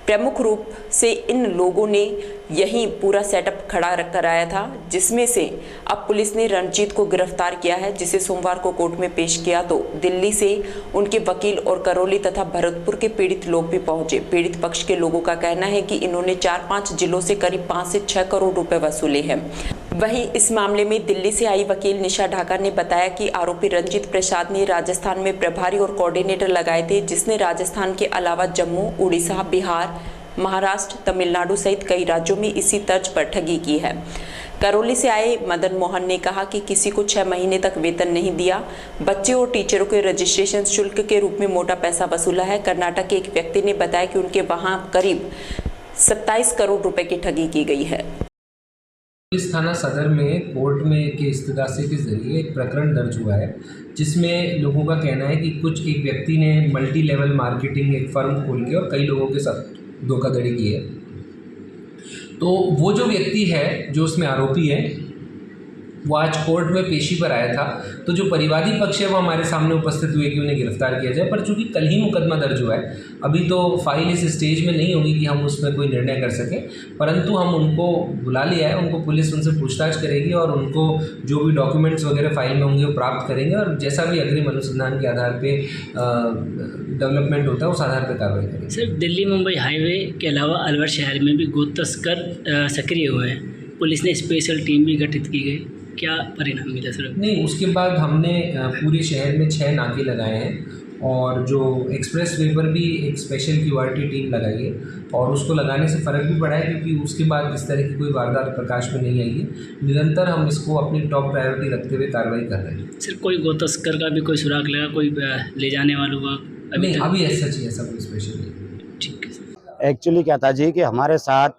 प्रमुख रूप से इन लोगों ने यही पूरा सेटअप खड़ा कराया था, जिसमें से अब पुलिस ने रणजीत को गिरफ्तार किया है, जिसे सोमवार को कोर्ट में पेश किया तो दिल्ली से उनके वकील और करौली तथा भरतपुर के पीड़ित लोग भी पहुंचे। पीड़ित पक्ष के लोगों का कहना है कि इन्होंने 4-5 जिलों से करीब 5 से 6 करोड़ रुपए वसूले हैं। वहीं इस मामले में दिल्ली से आई वकील निशा ढाका ने बताया कि आरोपी रंजीत प्रसाद ने राजस्थान में प्रभारी और कोऑर्डिनेटर लगाए थे, जिसने राजस्थान के अलावा जम्मू, उड़ीसा, बिहार, महाराष्ट्र, तमिलनाडु सहित कई राज्यों में इसी तर्ज पर ठगी की है। करौली से आए मदन मोहन ने कहा कि किसी को 6 महीने तक वेतन नहीं दिया, बच्चे और टीचरों के रजिस्ट्रेशन शुल्क के रूप में मोटा पैसा वसूला है। कर्नाटक के एक व्यक्ति ने बताया कि उनके वहां करीब 27 करोड़ रुपए की ठगी की गई है। पुलिस थाना सदर में कोर्ट में के इस्तगासे के जरिए एक प्रकरण दर्ज हुआ है, जिसमें लोगों का कहना है कि एक व्यक्ति ने मल्टी लेवल मार्केटिंग एक फर्म खोल के और कई लोगों के साथ धोखाधड़ी की है। तो वो जो व्यक्ति है जो उसमें आरोपी है, वो आज कोर्ट में पेशी पर आया था। तो जो परिवादी पक्ष है वो हमारे सामने उपस्थित हुए कि उन्हें गिरफ्तार किया जाए, पर चूंकि कल ही मुकदमा दर्ज हुआ है, अभी तो फाइल इस स्टेज में नहीं होगी कि हम उसमें कोई निर्णय कर सकें, परंतु हम उनको बुला लिया है। उनको पुलिस उनसे पूछताछ करेगी और उनको जो भी डॉक्यूमेंट्स वगैरह फाइल में होंगे वो प्राप्त करेंगे और जैसा भी अग्रिम अनुसंधान के आधार पर डेवलपमेंट होता है उस आधार पर कार्रवाई करेंगे। सर, दिल्ली मुंबई हाईवे के अलावा अलवर शहर में भी गो तस्कर सक्रिय हुए हैं, पुलिस ने स्पेशल टीम भी गठित की गई, क्या परिणाम मिला सर? नहीं, उसके बाद हमने पूरे शहर में 6 नाके लगाए हैं और जो एक्सप्रेस वे पर भी एक स्पेशल QRT टीम लगाई है और उसको लगाने से फ़र्क भी पड़ा है, क्योंकि उसके बाद इस तरह की कोई वारदात प्रकाश में नहीं आई है। निरंतर हम इसको अपनी टॉप प्रायोरिटी रखते हुए कार्रवाई कर रहे हैं। सर, कोई गो तस्कर का भी कोई सुराग लगा, कोई ले जाने वालों का? अभी ऐसा चाहिए सब स्पेशल नहीं। ठीक है सर। एक्चुअली क्या था जी कि हमारे साथ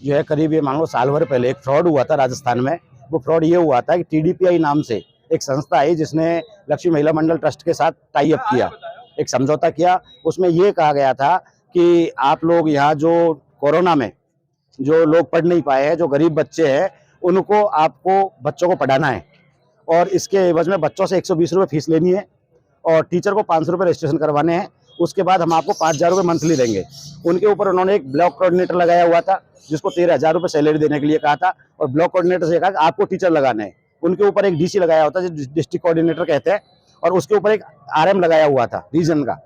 जो है करीब ये मान लो साल भर पहले एक फ्रॉड हुआ था राजस्थान में। वो फ्रॉड ये हुआ था कि TDPI नाम से एक संस्था आई जिसने लक्ष्मी महिला मंडल ट्रस्ट के साथ टाई अप किया, एक समझौता किया। उसमें ये कहा गया था कि आप लोग यहाँ जो कोरोना में जो लोग पढ़ नहीं पाए हैं, जो गरीब बच्चे हैं, उनको आपको बच्चों को पढ़ाना है और इसके एवज में बच्चों से 120 रुपये फीस लेनी है और टीचर को 500 रुपये रजिस्ट्रेशन करवाने हैं। उसके बाद हम आपको 5000 रुपये मंथली देंगे। उनके ऊपर उन्होंने एक ब्लॉक कोऑर्डिनेटर लगाया हुआ था जिसको 13,000 रुपये सैलरी देने के लिए कहा था और ब्लॉक कोऑर्डिनेटर से कहा कि आपको टीचर लगाने हैं। उनके ऊपर एक DC लगाया होता है जिसे डिस्ट्रिक्ट कोऑर्डिनेटर कहते हैं और उसके ऊपर एक RM लगाया हुआ था रीजन का।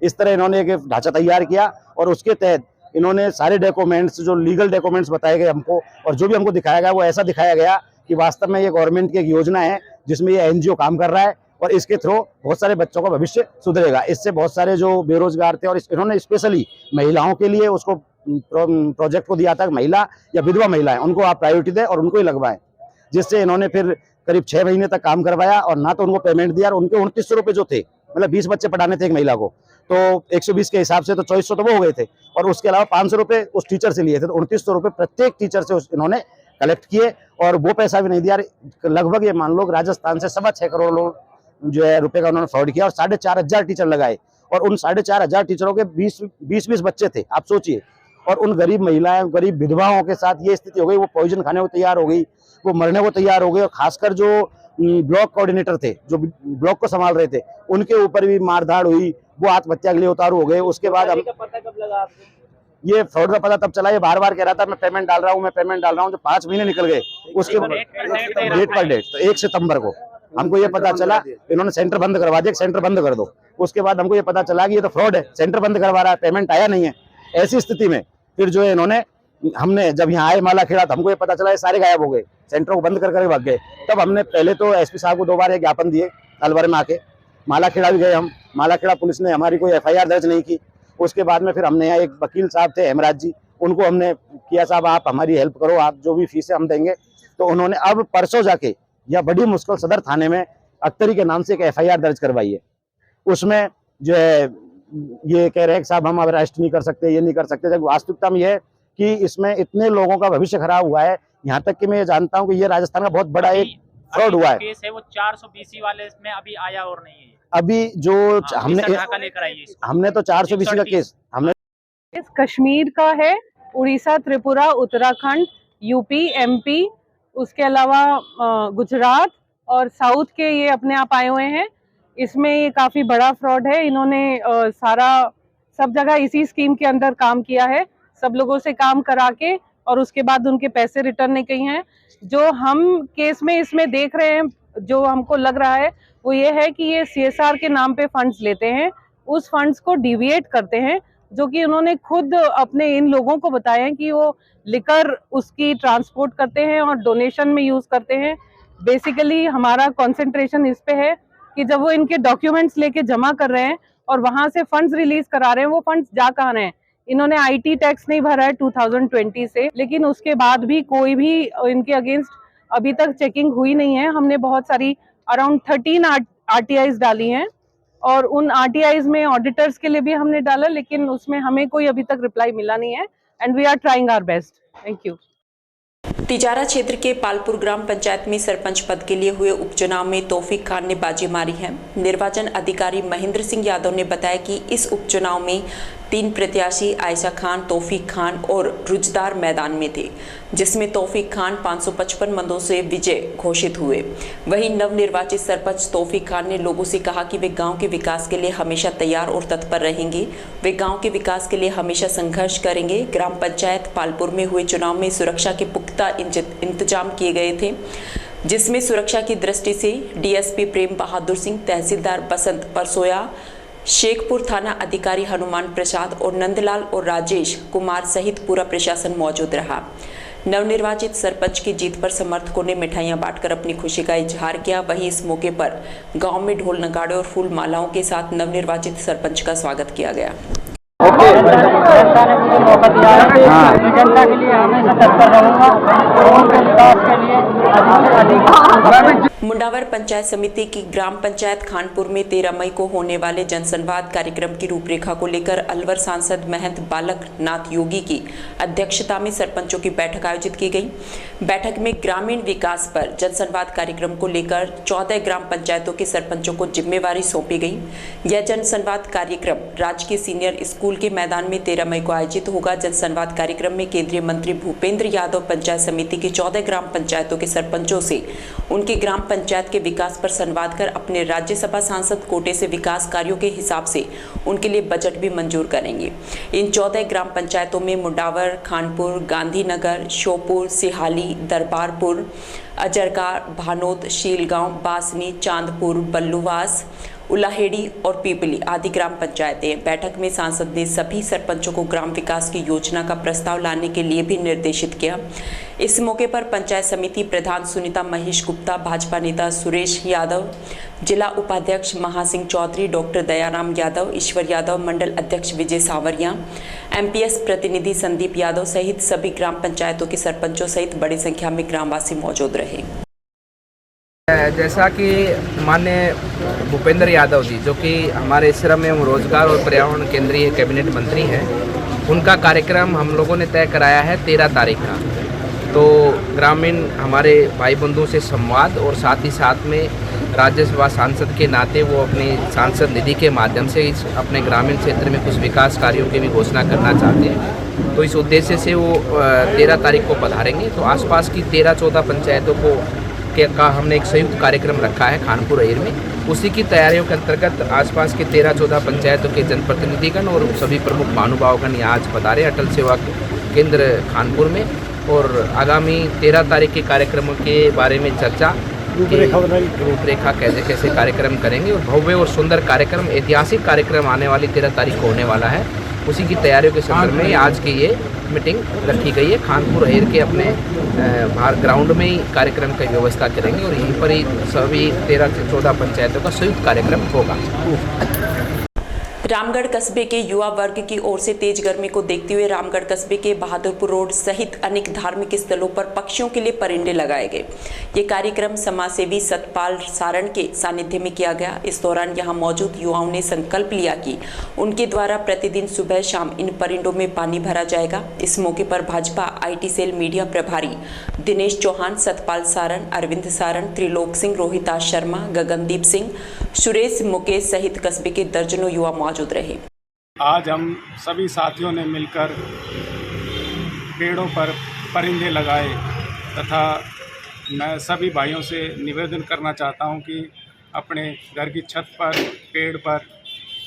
इस तरह इन्होंने एक ढांचा तैयार किया और उसके तहत इन्होंने सारे डॉक्यूमेंट्स जो लीगल डॉक्यूमेंट्स बताए गए हमको और जो भी हमको दिखाया गया वो ऐसा दिखाया गया कि वास्तव में ये गवर्नमेंट की एक योजना है जिसमें ये NGO काम कर रहा है और इसके थ्रू बहुत सारे बच्चों का भविष्य सुधरेगा। इससे बहुत सारे जो बेरोजगार थे और इन्होंने स्पेशली महिलाओं के लिए उसको प्रोजेक्ट को दिया था, महिला या विधवा महिलाएं उनको आप प्रायोरिटी दें और उनको ही लगवाएं, जिससे इन्होंने फिर करीब 6 महीने तक काम करवाया और ना तो उनको पेमेंट दिया और उनके 2900 रुपये जो थे, मतलब 20 बच्चे पढ़ाने थे एक महिला को, तो 120 के हिसाब से तो 2400 तो वो हो गए थे और उसके अलावा 500 रुपये उस टीचर से लिए थे, तो 2900 रुपये प्रत्येक टीचर से इन्होंने कलेक्ट किए और वो पैसा भी नहीं दिया। लगभग ये मान लो राजस्थान से 6.25 करोड़ लोग जो है रुपए का उन्होंने फ्रॉड किया और 4,500 टीचर लगाए और उन 4,500 टीचरों के 20 बच्चे थे, आप सोचिए। और उन गरीब महिलाएं, गरीब विधवाओं के साथ ये स्थिति हो गई, वो पॉइजन खाने को तैयार हो गई, वो मरने को तैयार हो गई और खासकर जो ब्लॉक कोऑर्डिनेटर थे, जो ब्लॉक को संभाल रहे थे, उनके ऊपर भी मारधाड़ हुई, वो आत्महत्या के लिए उतारू हो गए। उसके बाद हम ये फ्रॉड का पता तब चला, ये बार बार कह रहा था मैं पेमेंट डाल रहा हूँ, मैं पेमेंट डाल रहा हूँ। जो 5 महीने निकल गए उसके डेट पर डेट, तो 1 सितंबर को हमको ये पता चला इन्होंने सेंटर बंद करवा दिया, सेंटर बंद कर दो। उसके बाद हमको ये पता चला कि ये तो फ्रॉड है, सेंटर बंद करवा रहा है, पेमेंट आया नहीं है। ऐसी स्थिति में फिर जो है इन्होंने, हमने जब यहाँ आए मालाखेड़ा तो हमको ये पता चला ये सारे गायब हो गए, सेंटर को बंद कर भाग गए। तब हमने पहले तो एसपी साहब को 2 बार ज्ञापन दिए, अलवर में आके मालाखेड़ा भी गए हम, मालाखेड़ा पुलिस ने हमारी कोई FIR दर्ज नहीं की। उसके बाद में फिर हमने यहाँ एक वकील साहब थे हेमराज जी, उनको हमने किया साहब आप हमारी हेल्प करो, आप जो भी फीस है हम देंगे। तो उन्होंने अब परसों जाके या बड़ी मुश्किल सदर थाने में अख्तरी के नाम से एक FIR दर्ज करवाई है। उसमें जो है ये कह रहे हैं कि साहब हम अब अरेस्ट नहीं कर सकते, ये नहीं कर सकते, जब वास्तविकता में यह है कि इसमें इतने लोगों का भविष्य खराब हुआ है। यहाँ तक कि मैं ये जानता हूँ कि ये राजस्थान का बहुत बड़ा एक फ्रॉड हुआ है। केस है वो 420 वाले में अभी आया और नहीं है। अभी जो हमने तो 420 का केस हमने इस कश्मीर का है, उड़ीसा, त्रिपुरा, उत्तराखंड, यूपी, MP, उसके अलावा गुजरात और साउथ के ये अपने आप आए हुए हैं। इसमें ये काफ़ी बड़ा फ्रॉड है। इन्होंने सब जगह इसी स्कीम के अंदर काम किया है, सब लोगों से काम करा के और उसके बाद उनके पैसे रिटर्न नहीं किए हैं। जो हम केस में इसमें देख रहे हैं, जो हमको लग रहा है वो ये है कि ये CSR के नाम पे फंड्स लेते हैं, उस फंड्स को डिविएट करते हैं, जो कि उन्होंने खुद अपने इन लोगों को बताया है कि वो लिकर उसकी ट्रांसपोर्ट करते हैं और डोनेशन में यूज़ करते हैं। बेसिकली हमारा कंसंट्रेशन इस पे है कि जब वो इनके डॉक्यूमेंट्स लेके जमा कर रहे हैं और वहाँ से फंड्स रिलीज करा रहे हैं, वो फंड्स जा कहाँ रहे हैं। इन्होंने IT टैक्स नहीं भरा है 2020 से, लेकिन उसके बाद भी कोई भी इनके अगेंस्ट अभी तक चेकिंग हुई नहीं है। हमने बहुत सारी अराउंड 13 RTIs डाली हैं और उन RTIs में ऑडिटर्स के लिए भी हमने डाला, लेकिन उसमें हमें कोई अभी तक रिप्लाई मिला नहीं है and we are trying our best. Thank you. Tijara क्षेत्र के पालपुर ग्राम पंचायत में सरपंच पद के लिए हुए उपचुनाव में तौफीक खान ने बाजी मारी है। निर्वाचन अधिकारी महेंद्र सिंह यादव ने बताया कि इस उपचुनाव में 3 प्रत्याशी आयशा खान, तौफीक खान और रुजदार मैदान में थे, जिसमें तौफीक खान 555 मतों से विजय घोषित हुए। वहीं नवनिर्वाचित सरपंच तौफीक खान ने लोगों से कहा कि वे गांव के विकास के लिए हमेशा तैयार और तत्पर रहेंगे। वे गांव के विकास के लिए हमेशा संघर्ष करेंगे। ग्राम पंचायत पालपुर में हुए चुनाव में सुरक्षा के पुख्ता इंतजाम किए गए थे, जिसमें सुरक्षा की दृष्टि से DSP प्रेम बहादुर सिंह, तहसीलदार बसंत परसोया, शेखपुर थाना अधिकारी हनुमान प्रसाद और नंदलाल और राजेश कुमार सहित पूरा प्रशासन मौजूद रहा। नवनिर्वाचित सरपंच की जीत पर समर्थकों ने मिठाइयां बांटकर अपनी खुशी का इजहार किया। वहीं इस मौके पर गांव में ढोल नगाड़े और फूल मालाओं के साथ नवनिर्वाचित सरपंच का स्वागत किया गया। जनता ने मुझे मौका दिया है, मैं जनता के लिए हमेशा तत्पर रहूंगा और उनके विकास के लिए अधिक। मुंडावर पंचायत समिति की ग्राम पंचायत खानपुर में 13 मई को होने वाले जनसंवाद कार्यक्रम की रूपरेखा को लेकर अलवर सांसद महंत बालक नाथ योगी की अध्यक्षता में सरपंचों की बैठक आयोजित की गई। बैठक में ग्रामीण विकास पर जनसंवाद कार्यक्रम को लेकर 14 ग्राम पंचायतों के सरपंचों को जिम्मेवारी सौंपी गई। यह जनसंवाद कार्यक्रम राजकीय सीनियर स्कूल के मैदान में 13 मई को आयोजित होगा। जनसंवाद कार्यक्रम में केंद्रीय मंत्री भूपेंद्र यादव पंचायत समिति की 14 ग्राम पंचायतों के सरपंचों से उनके ग्राम पंचायत के विकास पर संवाद कर अपने राज्यसभा सांसद कोटे से विकास कार्यों के हिसाब से उनके लिए बजट भी मंजूर करेंगे। इन 14 ग्राम पंचायतों में मुंडावर, खानपुर, गांधीनगर, श्योपुर, सिहाली, दरबारपुर, अजरका, भानोद, शीलगांव, बासनी, चांदपुर, बल्लूवास, उलाहेड़ी और पीपली आदि ग्राम पंचायतें। बैठक में सांसद ने सभी सरपंचों को ग्राम विकास की योजना का प्रस्ताव लाने के लिए भी निर्देशित किया। इस मौके पर पंचायत समिति प्रधान सुनीता महेश गुप्ता, भाजपा नेता सुरेश यादव, जिला उपाध्यक्ष महासिंह चौधरी, डॉक्टर दयाराम यादव, ईश्वर यादव, मंडल अध्यक्ष विजय सावरिया, MPS प्रतिनिधि संदीप यादव सहित सभी ग्राम पंचायतों के सरपंचों सहित बड़ी संख्या में ग्रामवासी मौजूद रहे। जैसा कि माननीय भूपेंद्र यादव जी, जो कि हमारे श्रम एवं रोजगार और पर्यावरण केंद्रीय कैबिनेट मंत्री हैं, उनका कार्यक्रम हम लोगों ने तय कराया है 13 तारीख का। तो ग्रामीण हमारे भाई बंधुओं से संवाद और साथ ही साथ में राज्यसभा सांसद के नाते वो अपनी सांसद निधि के माध्यम से इस अपने ग्रामीण क्षेत्र में कुछ विकास कार्यों की भी घोषणा करना चाहते हैं। तो इस उद्देश्य से वो 13 तारीख को पधारेंगे। तो आसपास की 13-14 पंचायतों को का हमने एक संयुक्त कार्यक्रम रखा है खानपुर अहिर में। उसी की तैयारियों के अंतर्गत आसपास के 13-14 पंचायतों के जनप्रतिनिधिगण और सभी प्रमुख महानुभावगण यहाँ आज पधारे अटल सेवा केंद्र खानपुर में, और आगामी 13 तारीख के कार्यक्रमों के बारे में चर्चा, रूपरेखा कैसे कार्यक्रम करेंगे, और भव्य और सुंदर कार्यक्रम, ऐतिहासिक कार्यक्रम आने वाली 13 तारीख को होने वाला है। उसी की तैयारियों के संदर्भ में आज की ये मीटिंग रखी गई है। खानपुर अहिर के अपने बाहर ग्राउंड में ही कार्यक्रम की व्यवस्था करेंगे और यहीं पर ही सभी 13 से 14 पंचायतों का संयुक्त कार्यक्रम होगा। रामगढ़ कस्बे के युवा वर्ग की ओर से तेज गर्मी को देखते हुए रामगढ़ कस्बे के बहादुरपुर रोड सहित अनेक धार्मिक स्थलों पर पक्षियों के लिए परिंदे लगाए गए। ये कार्यक्रम समाजसेवी सतपाल सारण के सानिध्य में किया गया। इस दौरान यहां मौजूद युवाओं ने संकल्प लिया कि उनके द्वारा प्रतिदिन सुबह शाम इन परिंदों में पानी भरा जाएगा। इस मौके पर भाजपा IT सेल मीडिया प्रभारी दिनेश चौहान, सतपाल सारण, अरविंद सारण, त्रिलोक सिंह, रोहिताश शर्मा, गगनदीप सिंह, सुरेश मुकेश सहित कस्बे के दर्जनों युवा मौजूद रहे। आज हम सभी साथियों ने मिलकर पेड़ों पर परिंदे लगाए तथा मैं सभी भाइयों से निवेदन करना चाहता हूं कि अपने घर की छत पर पेड़ पर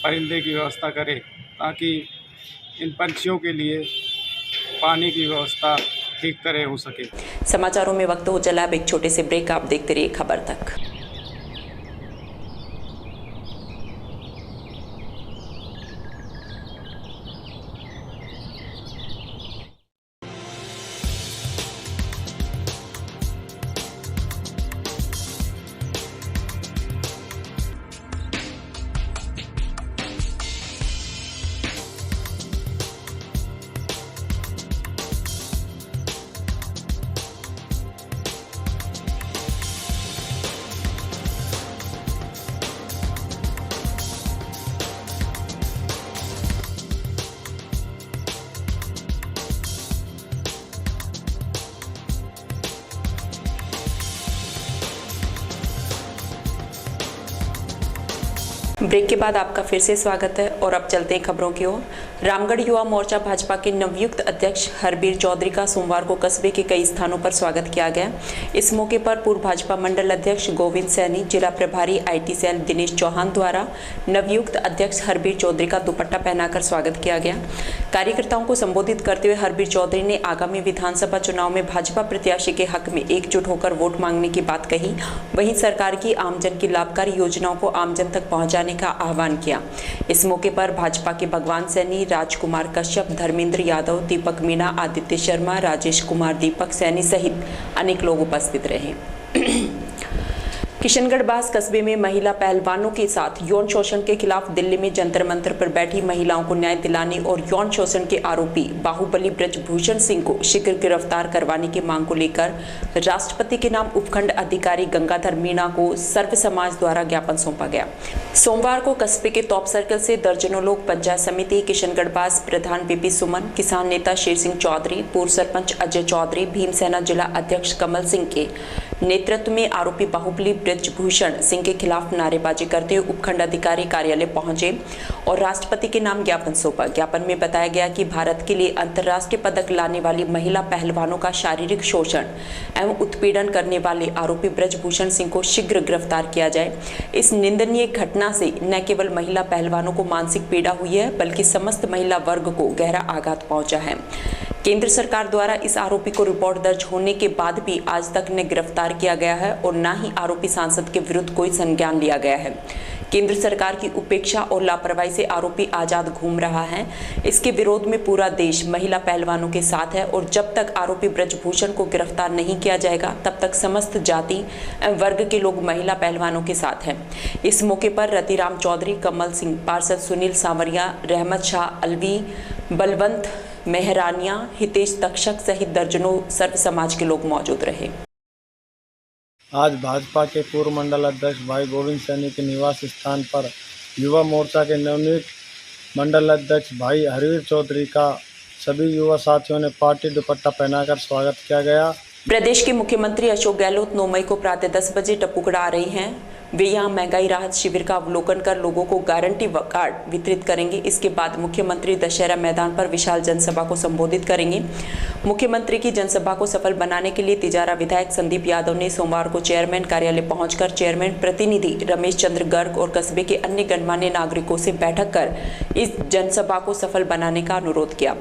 परिंदे की व्यवस्था करें ताकि इन पंछियों के लिए पानी की व्यवस्था ठीक तरह हो सके। समाचारों में वक्त हो चला अब एक छोटे से ब्रेक, आप देखते रहिए खबर तक। ब्रेक के बाद आपका फिर से स्वागत है और अब चलते हैं खबरों की ओर। रामगढ़ युवा मोर्चा भाजपा के नवयुक्त अध्यक्ष हरबीर चौधरी का सोमवार को कस्बे के कई स्थानों पर स्वागत किया गया। इस मौके पर पूर्व भाजपा मंडल अध्यक्ष गोविंद सैनी, जिला प्रभारी IT सेल दिनेश चौहान द्वारा नवयुक्त अध्यक्ष हरबीर चौधरी का दुपट्टा पहनाकर स्वागत किया गया। कार्यकर्ताओं को संबोधित करते हुए हरबीर चौधरी ने आगामी विधानसभा चुनाव में भाजपा प्रत्याशी के हक में एकजुट होकर वोट मांगने की बात कही। वहीं सरकार की आमजन की लाभकारी योजनाओं को आमजन तक पहुंचाने का आह्वान किया। इस मौके पर भाजपा के भगवान सैनी, राजकुमार कश्यप, धर्मेंद्र यादव, दीपक मीणा, आदित्य शर्मा, राजेश कुमार, दीपक सैनी सहित अनेक लोग उपस्थित रहे। किशनगढ़ बास कस्बे में महिला पहलवानों के साथ यौन शोषण के खिलाफ दिल्ली में जंतर मंतर पर बैठी महिलाओं को न्याय दिलाने और यौन शोषण के आरोपी बाहुबली ब्रजभूषण सिंह को शीघ्र गिरफ्तार करवाने की मांग को लेकर राष्ट्रपति के नाम उपखंड अधिकारी गंगाधर मीणा को सर्व समाज द्वारा ज्ञापन सौंपा गया। सोमवार को कस्बे के टॉप सर्कल से दर्जनों लोग पंचायत समिति किशनगढ़ बास प्रधान PP सुमन, किसान नेता शेर सिंह चौधरी, पूर्व सरपंच अजय चौधरी, भीमसेना जिला अध्यक्ष कमल सिंह के नेतृत्व में आरोपी बाहुबली ब्रजभूषण सिंह के खिलाफ नारेबाजी करते हुए उपखंड अधिकारी कार्यालय पहुंचे और राष्ट्रपति के नाम ज्ञापन सौंपा। ज्ञापन में बताया गया कि भारत के लिए अंतर्राष्ट्रीय पदक लाने वाली महिला पहलवानों का शारीरिक शोषण एवं उत्पीड़न करने वाले आरोपी ब्रजभूषण सिंह को शीघ्र गिरफ्तार किया जाए। इस निंदनीय घटना से न केवल महिला पहलवानों को मानसिक पीड़ा हुई है बल्कि समस्त महिला वर्ग को गहरा आघात पहुंचा है। केंद्र सरकार द्वारा इस आरोपी को रिपोर्ट दर्ज होने के बाद भी आज तक न गिरफ्तार किया गया है और न ही आरोपी सांसद के विरुद्ध कोई संज्ञान लिया गया है। केंद्र सरकार की उपेक्षा और लापरवाही से आरोपी आजाद घूम रहा है। इसके विरोध में पूरा देश महिला पहलवानों के साथ है और जब तक आरोपी ब्रजभूषण को गिरफ्तार नहीं किया जाएगा तब तक समस्त जाति एवं वर्ग के लोग महिला पहलवानों के साथ हैं। इस मौके पर रतिराम चौधरी, कमल सिंह, पार्षद सुनील सांवरिया, रहमत शाह अलवी, बलवंत मेहरानिया, हितेश तक्षक सहित दर्जनों सर्व समाज के लोग मौजूद रहे। आज भाजपा के पूर्व मंडल अध्यक्ष भाई गोविंद सैनी के निवास स्थान पर युवा मोर्चा के नवनियुक्त मंडल अध्यक्ष भाई हरबीर चौधरी का सभी युवा साथियों ने पार्टी दुपट्टा पहनाकर स्वागत किया गया। प्रदेश के मुख्यमंत्री अशोक गहलोत 9 मई को प्रातः 10 बजे टप्पूगढ़ आ रही हैं। वे यहां महंगाई राहत शिविर का अवलोकन कर लोगों को गारंटी कार्ड वितरित करेंगे। इसके बाद मुख्यमंत्री दशहरा मैदान पर विशाल जनसभा को संबोधित करेंगे। मुख्यमंत्री की जनसभा को सफल बनाने के लिए तिजारा विधायक संदीप यादव ने सोमवार को चेयरमैन कार्यालय पहुंचकर चेयरमैन प्रतिनिधि रमेश चंद्र गर्ग और कस्बे के अन्य गणमान्य नागरिकों से बैठक कर इस जनसभा को सफल बनाने का अनुरोध किया।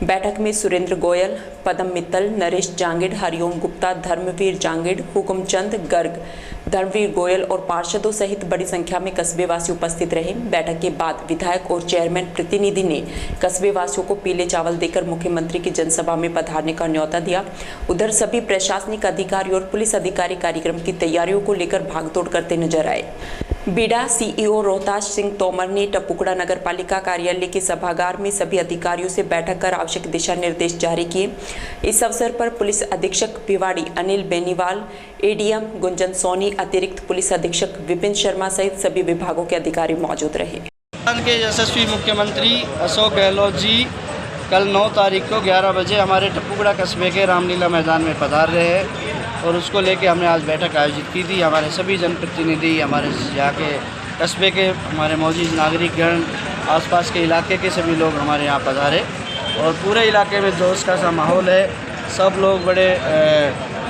बैठक में सुरेंद्र गोयल, पदम मित्तल, नरेश जांगिड़, हरिओम गुप्ता, धर्मवीर जांगिड़, हुकुमचंद गर्ग, धर्मवीर गोयल और पार्षदों सहित बड़ी संख्या में कस्बे वासी उपस्थित रहे। बैठक के बाद विधायक और चेयरमैन प्रतिनिधि ने कस्बे वासियों को पीले चावल देकर मुख्यमंत्री की जनसभा में पधारने का न्योता दिया। उधर सभी प्रशासनिक अधिकारी और पुलिस अधिकारी कार्यक्रम की तैयारियों को लेकर भागदौड़ करते नजर आए। बीडा सीईओ रोहताश सिंह तोमर ने टपुकड़ा नगर पालिका कार्यालय के सभागार में सभी अधिकारियों से बैठक कर आवश्यक दिशा निर्देश जारी किए। इस अवसर पर पुलिस अधीक्षक भिवाड़ी अनिल बेनीवाल, एडीएम गुंजन सोनी, अतिरिक्त पुलिस अधीक्षक विपिन शर्मा सहित सभी विभागों के अधिकारी मौजूद रहे। के यशस्वी मुख्यमंत्री अशोक गहलोत जी कल 9 तारीख को 11 बजे हमारे टपुकड़ा कस्बे के रामलीला मैदान में पधार रहे हैं और उसको लेके हमने आज बैठक आयोजित की थी। हमारे सभी जनप्रतिनिधि, हमारे यहाँ के कस्बे के हमारे मौजूद नागरिकगण, आसपास के इलाके के सभी लोग हमारे यहाँ पधारे और पूरे इलाके में जोश का सा माहौल है। सब लोग बड़े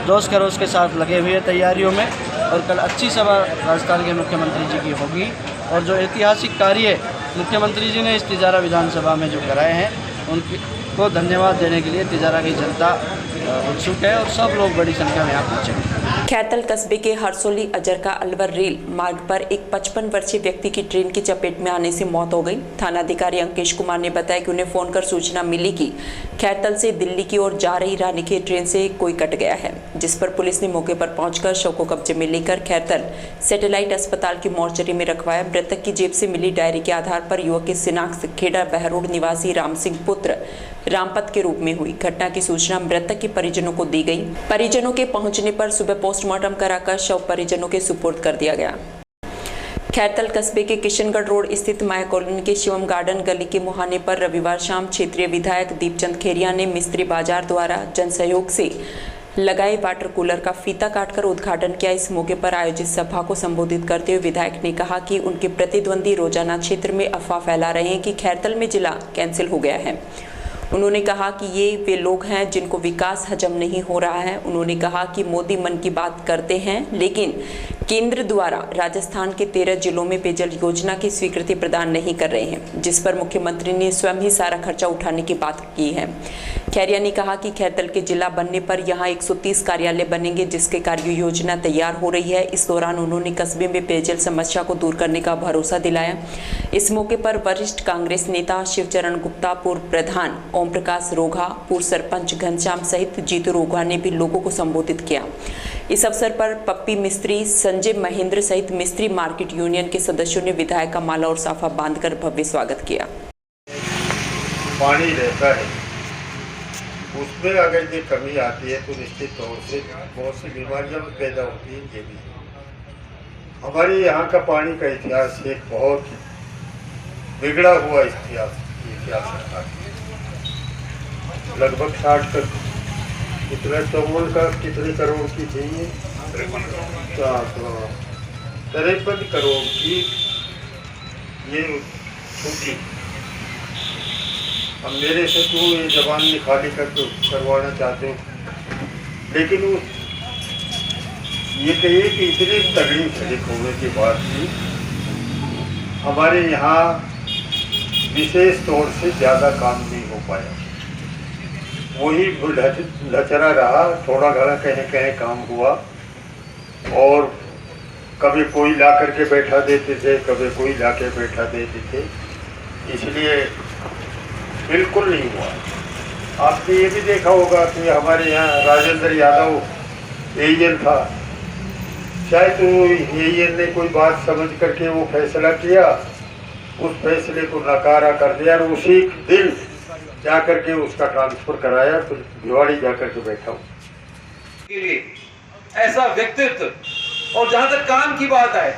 जोश खरोश के साथ लगे हुए तैयारियों में और कल अच्छी सभा राजस्थान के मुख्यमंत्री जी की होगी और जो ऐतिहासिक कार्य मुख्यमंत्री जी ने इस तिजारा विधानसभा में जो कराए हैं उनको धन्यवाद देने के लिए तिजारा की जनता उत्सुक है और सब लोग बड़ी संख्या में यहाँ पहुँचे। खैरतल कस्बे के हरसोली अजरका अलवर रेल मार्ग पर एक 55 वर्षीय व्यक्ति की ट्रेन की चपेट में आने से मौत हो गई। थानाधिकारी अंकेश कुमार ने बताया कि उन्हें फोन कर सूचना मिली कि खैरतल से दिल्ली की ओर जा रही रानीखेत ट्रेन से कोई कट गया है, जिस पर पुलिस ने मौके पर पहुंचकर शव को कब्जे में लेकर खैरतल सैटेलाइट अस्पताल की मोर्चरी में रखवाया। मृतक की जेब से मिली डायरी के आधार पर युवक की शिनाख्त खेड़ा बहरोड निवासी राम सिंह पुत्र रामपत के रूप में हुई। घटना की सूचना मृतक के परिजनों को दी गई। परिजनों के पहुंचने पर सुबह पोस्टमार्टम कराकर शव परिजनों के सुपुर्द कर दिया गया। खैरतल कस्बे के किशनगढ़ रोड स्थित माया कॉलोनी के शिवम गार्डन गली के मुहाने पर रविवार शाम क्षेत्रीय विधायक दीपचंद खेरिया ने मिस्त्री बाजार द्वारा जन सहयोग से लगाए वाटर कूलर का फीता काटकर उद्घाटन किया। इस मौके पर आयोजित सभा को संबोधित करते हुए विधायक ने कहा कि उनके प्रतिद्वंदी रोजाना क्षेत्र में अफवाह फैला रहे हैं कि खैरतल में जिला कैंसिल हो गया है। उन्होंने कहा कि ये वे लोग हैं जिनको विकास हजम नहीं हो रहा है। उन्होंने कहा कि मोदी मन की बात करते हैं, लेकिन केंद्र द्वारा राजस्थान के 13 जिलों में पेयजल योजना की स्वीकृति प्रदान नहीं कर रहे हैं, जिस पर मुख्यमंत्री ने स्वयं ही सारा खर्चा उठाने की बात की है। खैरिया ने कहा कि खैरतल के जिला बनने पर यहाँ 130 कार्यालय बनेंगे, जिसके कार्य योजना तैयार हो रही है। इस दौरान उन्होंने कस्बे में पेयजल समस्या को दूर करने का भरोसा दिलाया। इस मौके पर वरिष्ठ कांग्रेस नेता शिवचरण गुप्ता, पूर्व प्रधान ओम प्रकाश रोघा, पूर्व सरपंच घनश्याम सहित जीतू रोघा ने भी लोगों को संबोधित किया। इस अवसर पर पप्पी मिस्त्री, संजय महेंद्र सहित मिस्त्री मार्केट यूनियन के सदस्यों ने विधायक का माला और साफा बांधकर भव्य स्वागत किया। पानी रहता है, उसमें अगर ये कमी आती है तो निश्चित तौर से बहुत सी बीमारियां पैदा होती हैं। ये भी हमारे यहाँ का पानी का इतिहास एक बहुत बिगड़ा हुआ इतिहास है। लगभग 60 तक कितना 54 का कितने करोड़ की चाहिए, 53 करोड़ की ये छूटी। अब मेरे से तो ये जबान निकाली कर तो करवाना चाहते हो, लेकिन वो ये कहिए कि इतनी तगड़ी सड़क होने के बाद भी हमारे यहाँ विशेष तौर से ज़्यादा काम नहीं हो पाया। वही लचरा रहा, थोड़ा घड़ा कहीं कहीं काम हुआ और कभी कोई ला करके बैठा देते थे, कभी कोई ला के बैठा देते थे, इसलिए बिल्कुल नहीं हुआ। आपने ये भी देखा होगा कि हमारे यहाँ राजेंद्र यादव एएन था, शायद तो एएन ने कोई बात समझ करके वो फैसला किया, उस फैसले को नकारा कर दिया और उसी दिन जा करके उसका ट्रांसफर कराया, तो भिवाड़ी जा करके बैठा हूँ। ऐसा व्यक्तित्व, और जहाँ तक काम की बात है,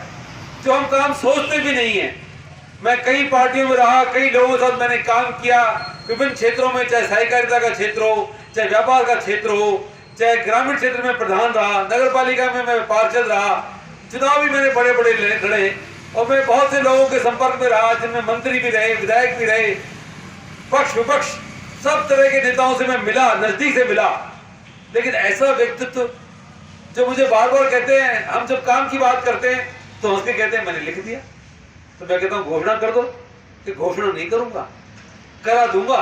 जो हम काम सोचते भी नहीं है। मैं कई पार्टियों में रहा, कई लोगों के साथ मैंने काम किया विभिन्न क्षेत्रों में, चाहे सहकारिता का क्षेत्र हो, चाहे व्यापार का क्षेत्र हो, चाहे ग्रामीण क्षेत्र में प्रधान रहा, नगर पालिका में मैं पार्षद रहा, चुनाव भी मैंने बड़े बड़े लड़े और मैं बहुत से लोगों के संपर्क में रहा, जिनमें मंत्री भी रहे, विधायक भी रहे, पक्ष विपक्ष सब तरह के नेताओं से मैं मिला, नजदीक से मिला। लेकिन ऐसा व्यक्तित्व जो मुझे बार बार कहते हैं, हम जब काम की बात करते हैं तो हंस के कहते हैं मैंने लिख दिया, तो मैं कहता हूं घोषणा कर दो, कि घोषणा नहीं करूंगा, करा दूंगा।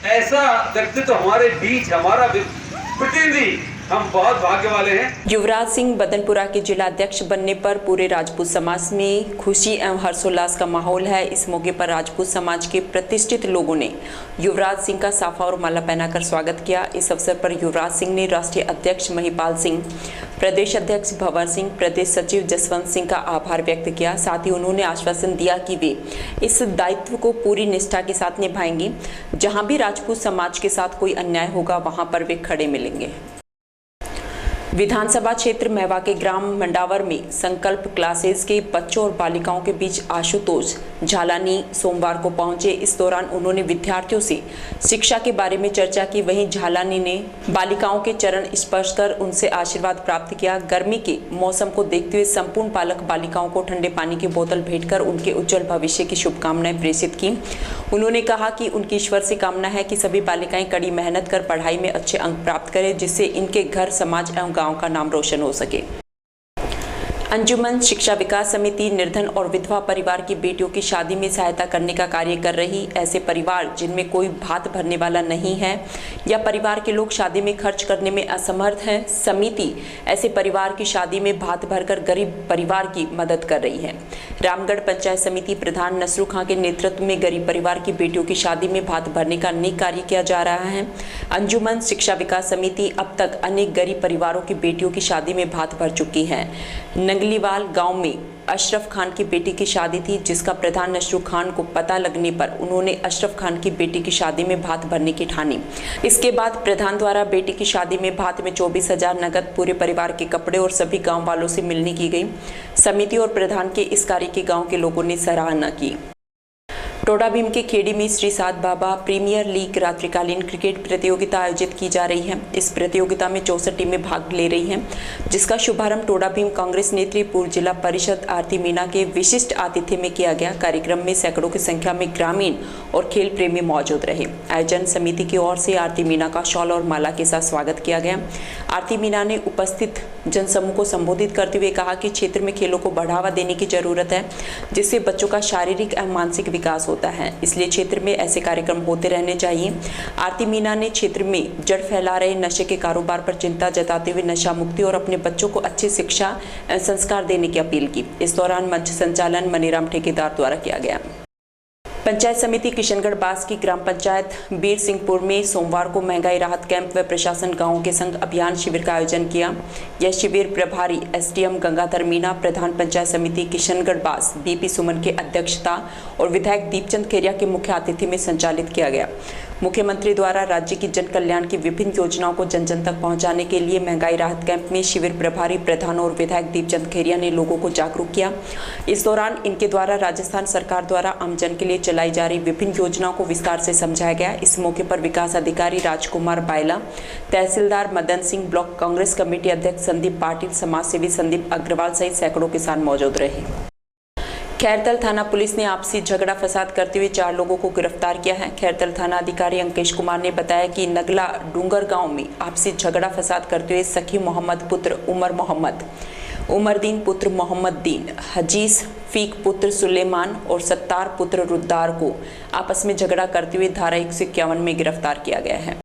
ऐसा व्यक्तित्व हमारे बीच, हमारा प्रतिनिधि, हम बहुत भाग्य वाले हैं। युवराज सिंह बदनपुरा के जिला अध्यक्ष बनने पर पूरे राजपूत समाज में खुशी एवं हर्षोल्लास का माहौल है। इस मौके पर राजपूत समाज के प्रतिष्ठित लोगों ने युवराज सिंह का साफा और माला पहनाकर स्वागत किया। इस अवसर पर युवराज सिंह ने राष्ट्रीय अध्यक्ष महिपाल सिंह, प्रदेश अध्यक्ष भंवर सिंह, प्रदेश सचिव जसवंत सिंह का आभार व्यक्त किया। साथ ही उन्होंने आश्वासन दिया कि वे इस दायित्व को पूरी निष्ठा के साथ निभाएंगे। जहां भी राजपूत समाज के साथ कोई अन्याय होगा वहां पर वे खड़े मिलेंगे। विधानसभा क्षेत्र महवा के ग्राम मंडावर में संकल्प क्लासेस के बच्चों और बालिकाओं के बीच आशुतोष झालानी सोमवार को पहुंचे। इस दौरान उन्होंने विद्यार्थियों से शिक्षा के बारे में चर्चा की। वहीं झालानी ने बालिकाओं के चरण स्पर्श कर उनसे आशीर्वाद प्राप्त किया। गर्मी के मौसम को देखते हुए संपूर्ण पालक बालिकाओं को ठंडे पानी की बोतल भेंटकर उनके उज्जवल भविष्य की शुभकामनाएं प्रेषित की। उन्होंने कहा कि उनकी ईश्वर से कामना है कि सभी बालिकाएं कड़ी मेहनत कर पढ़ाई में अच्छे अंक प्राप्त करें, जिससे इनके घर, समाज एवं गांव का नाम रोशन हो सके। अंजुमन शिक्षा विकास समिति निर्धन और विधवा परिवार की बेटियों की शादी में सहायता करने का कार्य कर रही। ऐसे परिवार जिनमें कोई भात भरने वाला नहीं है या परिवार के लोग शादी में खर्च करने में असमर्थ हैं, समिति ऐसे परिवार की शादी में भात भरकर गरीब परिवार की मदद कर रही है। रामगढ़ पंचायत समिति प्रधान नसरू खां के नेतृत्व में गरीब परिवार की बेटियों की शादी में भात भरने का नेक कार्य किया जा रहा है। अंजुमन शिक्षा विकास समिति अब तक अनेक गरीब परिवारों की बेटियों की शादी में भात भर चुकी है। नंगलीवाल गांव में अशरफ खान की बेटी की शादी थी, जिसका प्रधान नसरू खान को पता लगने पर उन्होंने अशरफ खान की बेटी की शादी में भात भरने की ठानी। इसके बाद प्रधान द्वारा बेटी की शादी में भात में 24,000 नगद, पूरे परिवार के कपड़े और सभी गांव वालों से मिलने की गई। समिति और प्रधान के इस कार्य की गांव के लोगों ने सराहना की। टोडा भीम के खेड़ी में श्री सात बाबा प्रीमियर लीग रात्रिकालीन क्रिकेट प्रतियोगिता आयोजित की जा रही है। इस प्रतियोगिता में 64 टीमें भाग ले रही हैं, जिसका शुभारंभ टोडा भीम कांग्रेस नेत्री पूर्व जिला परिषद आरती मीना के विशिष्ट आतिथ्य में किया गया। कार्यक्रम में सैकड़ों की संख्या में ग्रामीण और खेल प्रेमी मौजूद रहे। आयोजन समिति की ओर से आरती मीना का शॉल और माला के साथ स्वागत किया गया। आरती मीना ने उपस्थित जनसमूह को संबोधित करते हुए कहा कि क्षेत्र में खेलों को बढ़ावा देने की जरूरत है, जिससे बच्चों का शारीरिक एवं मानसिक विकास होता है, इसलिए क्षेत्र में ऐसे कार्यक्रम होते रहने चाहिए। आरती मीना ने क्षेत्र में जड़ फैला रहे नशे के कारोबार पर चिंता जताते हुए नशा मुक्ति और अपने बच्चों को अच्छी शिक्षा एवं संस्कार देने की अपील की। इस दौरान मंच संचालन मनीराम ठेकेदार द्वारा किया गया। पंचायत समिति किशनगढ़ बास की ग्राम पंचायत बीर सिंहपुर में सोमवार को महंगाई राहत कैंप व प्रशासन गांवों के संग अभियान शिविर का आयोजन किया। यह शिविर प्रभारी एसडीएम गंगाधर मीना, प्रधान पंचायत समिति किशनगढ़ बास बीपी सुमन के अध्यक्षता और विधायक दीपचंद खेरिया के मुख्य आतिथ्य में संचालित किया गया। मुख्यमंत्री द्वारा राज्य की जन कल्याण की विभिन्न योजनाओं को जन जन तक पहुंचाने के लिए महंगाई राहत कैंप में शिविर प्रभारी प्रधान और विधायक दीपचंद खेरिया ने लोगों को जागरूक किया। इस दौरान इनके द्वारा राजस्थान सरकार द्वारा आमजन के लिए चलाई जा रही विभिन्न योजनाओं को विस्तार से समझाया गया। इस मौके पर विकास अधिकारी राजकुमार बायला, तहसीलदार मदन सिंह, ब्लॉक कांग्रेस कमेटी अध्यक्ष संदीप पाटिल, समाजसेवी संदीप अग्रवाल सहित सैकड़ों किसान मौजूद रहे। खैरतल थाना पुलिस ने आपसी झगड़ा फसाद करते हुए 4 लोगों को गिरफ्तार किया है। खैरतल थाना अधिकारी अंकेश कुमार ने बताया कि नगला डूंगर गांव में आपसी झगड़ा फसाद करते हुए सखी मोहम्मद पुत्र उमर मोहम्मद, उमरदीन पुत्र मोहम्मद दीन, हजीज फीक पुत्र सुलेमान और सत्तार पुत्र रुद्दार को आपस में झगड़ा करते हुए धारा 151 में गिरफ्तार किया गया है।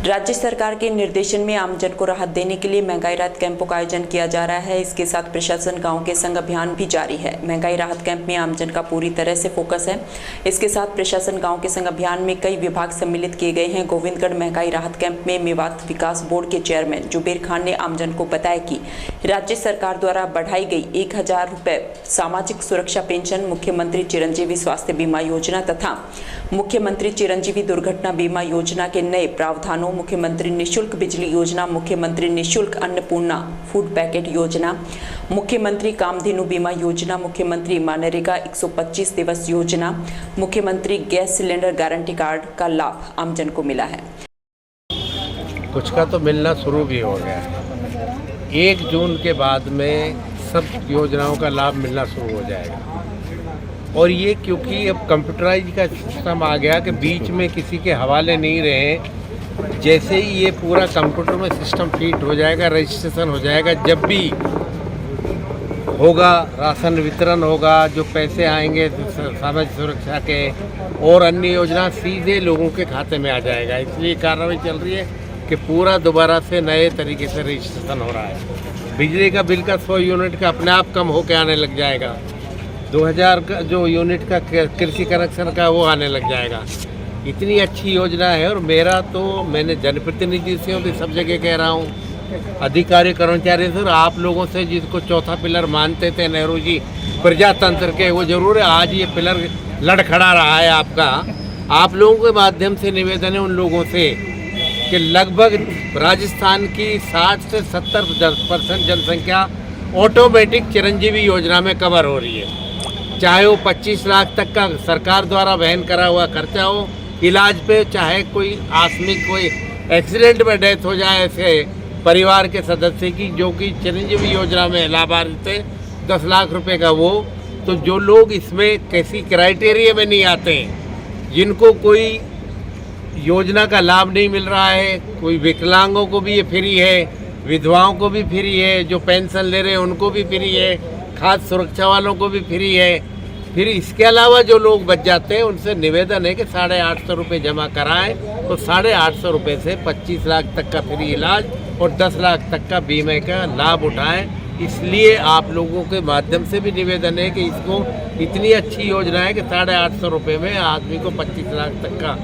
राज्य सरकार के निर्देशन में आमजन को राहत देने के लिए महंगाई राहत कैंपों का आयोजन किया जा रहा है। इसके साथ प्रशासन गांव के संग अभियान भी जारी है। महंगाई राहत कैंप में आमजन का पूरी तरह से फोकस है। इसके साथ प्रशासन गांव के संग अभियान में कई विभाग सम्मिलित किए गए हैं। गोविंदगढ़ महंगाई राहत कैंप में मेवात विकास बोर्ड के चेयरमैन जुबेर खान ने आमजन को बताया कि राज्य सरकार द्वारा बढ़ाई गई 1000 रुपये सामाजिक सुरक्षा पेंशन, मुख्यमंत्री चिरंजीवी स्वास्थ्य बीमा योजना तथा मुख्यमंत्री चिरंजीवी दुर्घटना बीमा योजना के नए प्रावधानों, मुख्यमंत्री निःशुल्क बिजली योजना, मुख्यमंत्री निःशुल्क अन्नपूर्णा फूड पैकेट योजना, मुख्यमंत्री कामधेनु बीमा योजना, मुख्यमंत्री मनरेगा 125 दिवस योजना, मुख्यमंत्री गैस सिलेंडर गारंटी कार्ड का लाभ आमजन को मिला है। कुछ का तो मिलना शुरू भी हो गया है। 1 जून के बाद में सब योजनाओं का लाभ मिलना शुरू हो जाएगा। और ये क्योंकि अब कंप्यूटराइज का सिस्टम आ गया कि बीच में किसी के हवाले नहीं रहे। जैसे ही ये पूरा कंप्यूटर में सिस्टम फिट हो जाएगा, रजिस्ट्रेशन हो जाएगा, जब भी होगा राशन वितरण होगा, जो पैसे आएंगे सामाजिक सुरक्षा के और अन्य योजना सीधे लोगों के खाते में आ जाएगा। इसलिए कार्रवाई चल रही है कि पूरा दोबारा से नए तरीके से रजिस्ट्रेशन हो रहा है। बिजली का बिल का 100 यूनिट का अपने आप कम होकर आने लग जाएगा। 2000 का जो यूनिट का कृषि कनेक्शन का वो आने लग जाएगा। इतनी अच्छी योजना है। और मेरा तो मैंने जनप्रतिनिधि से भी सब जगह कह रहा हूँ, अधिकारी कर्मचारी से, आप लोगों से जिसको चौथा पिलर मानते थे नेहरू जी प्रजातंत्र के, वो जरूर है आज ये पिलर लड़खड़ा रहा है आपका। आप लोगों के माध्यम से निवेदन है उन लोगों से कि लगभग राजस्थान की 60 से 70% जनसंख्या ऑटोमेटिक चिरंजीवी योजना में कवर हो रही है। चाहे वो 25 लाख तक का सरकार द्वारा वहन करा हुआ खर्चा हो इलाज पे, चाहे कोई आकस्मिक कोई एक्सीडेंट में डेथ हो जाए ऐसे परिवार के सदस्य की, जो कि चिरंजीवी योजना में लाभार्थी थे 10 लाख रुपए का वो। तो जो लोग इसमें किसी क्राइटेरिया में नहीं आते, जिनको कोई योजना का लाभ नहीं मिल रहा है, कोई विकलांगों को भी ये फ्री है, विधवाओं को भी फ्री है, जो पेंशन ले रहे हैं उनको भी फ्री है, खाद्य सुरक्षा वालों को भी फ्री है। फिर इसके अलावा जो लोग बच जाते हैं उनसे निवेदन है कि 850 रुपये जमा कराएं, तो 850 रुपये से 25 लाख तक का फ्री इलाज और 10 लाख तक का बीमे का लाभ उठाएं। इसलिए आप लोगों के माध्यम से भी निवेदन है कि इसको इतनी अच्छी योजना है कि 850 रुपये में आदमी को 25 लाख तक का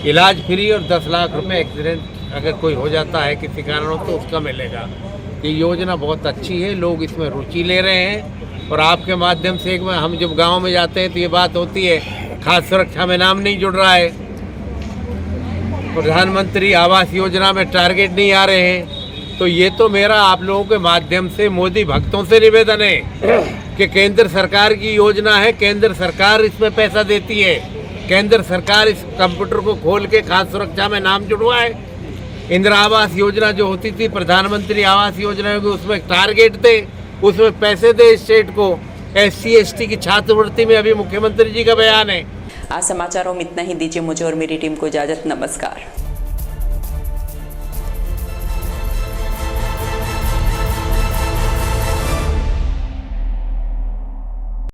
इलाज फ्री और 10 लाख रुपये एक्सीडेंट अगर कोई हो जाता है किसी कारणों तो उसका मिलेगा। ये योजना बहुत अच्छी है, लोग इसमें रुचि ले रहे हैं। और आपके माध्यम से एक हम जब गांव में जाते हैं तो ये बात होती है, खाद्य सुरक्षा में नाम नहीं जुड़ रहा है, प्रधानमंत्री आवास योजना में टारगेट नहीं आ रहे हैं। तो ये तो मेरा आप लोगों के माध्यम से मोदी भक्तों से निवेदन है कि केंद्र सरकार की योजना है, केंद्र सरकार इसमें पैसा देती है, केंद्र सरकार इस कंप्यूटर को खोल के खाद्य सुरक्षा में नाम जुड़वाए। इंदिरा आवास योजना जो होती थी, प्रधानमंत्री आवास योजना होगी, उसमें टारगेट दे, उसमें पैसे दे स्टेट को। SC ST की छात्रवृत्ति में अभी मुख्यमंत्री जी का बयान है। आज समाचारों में इतना ही। दीजिए मुझे और मेरी टीम को इजाजत। नमस्कार।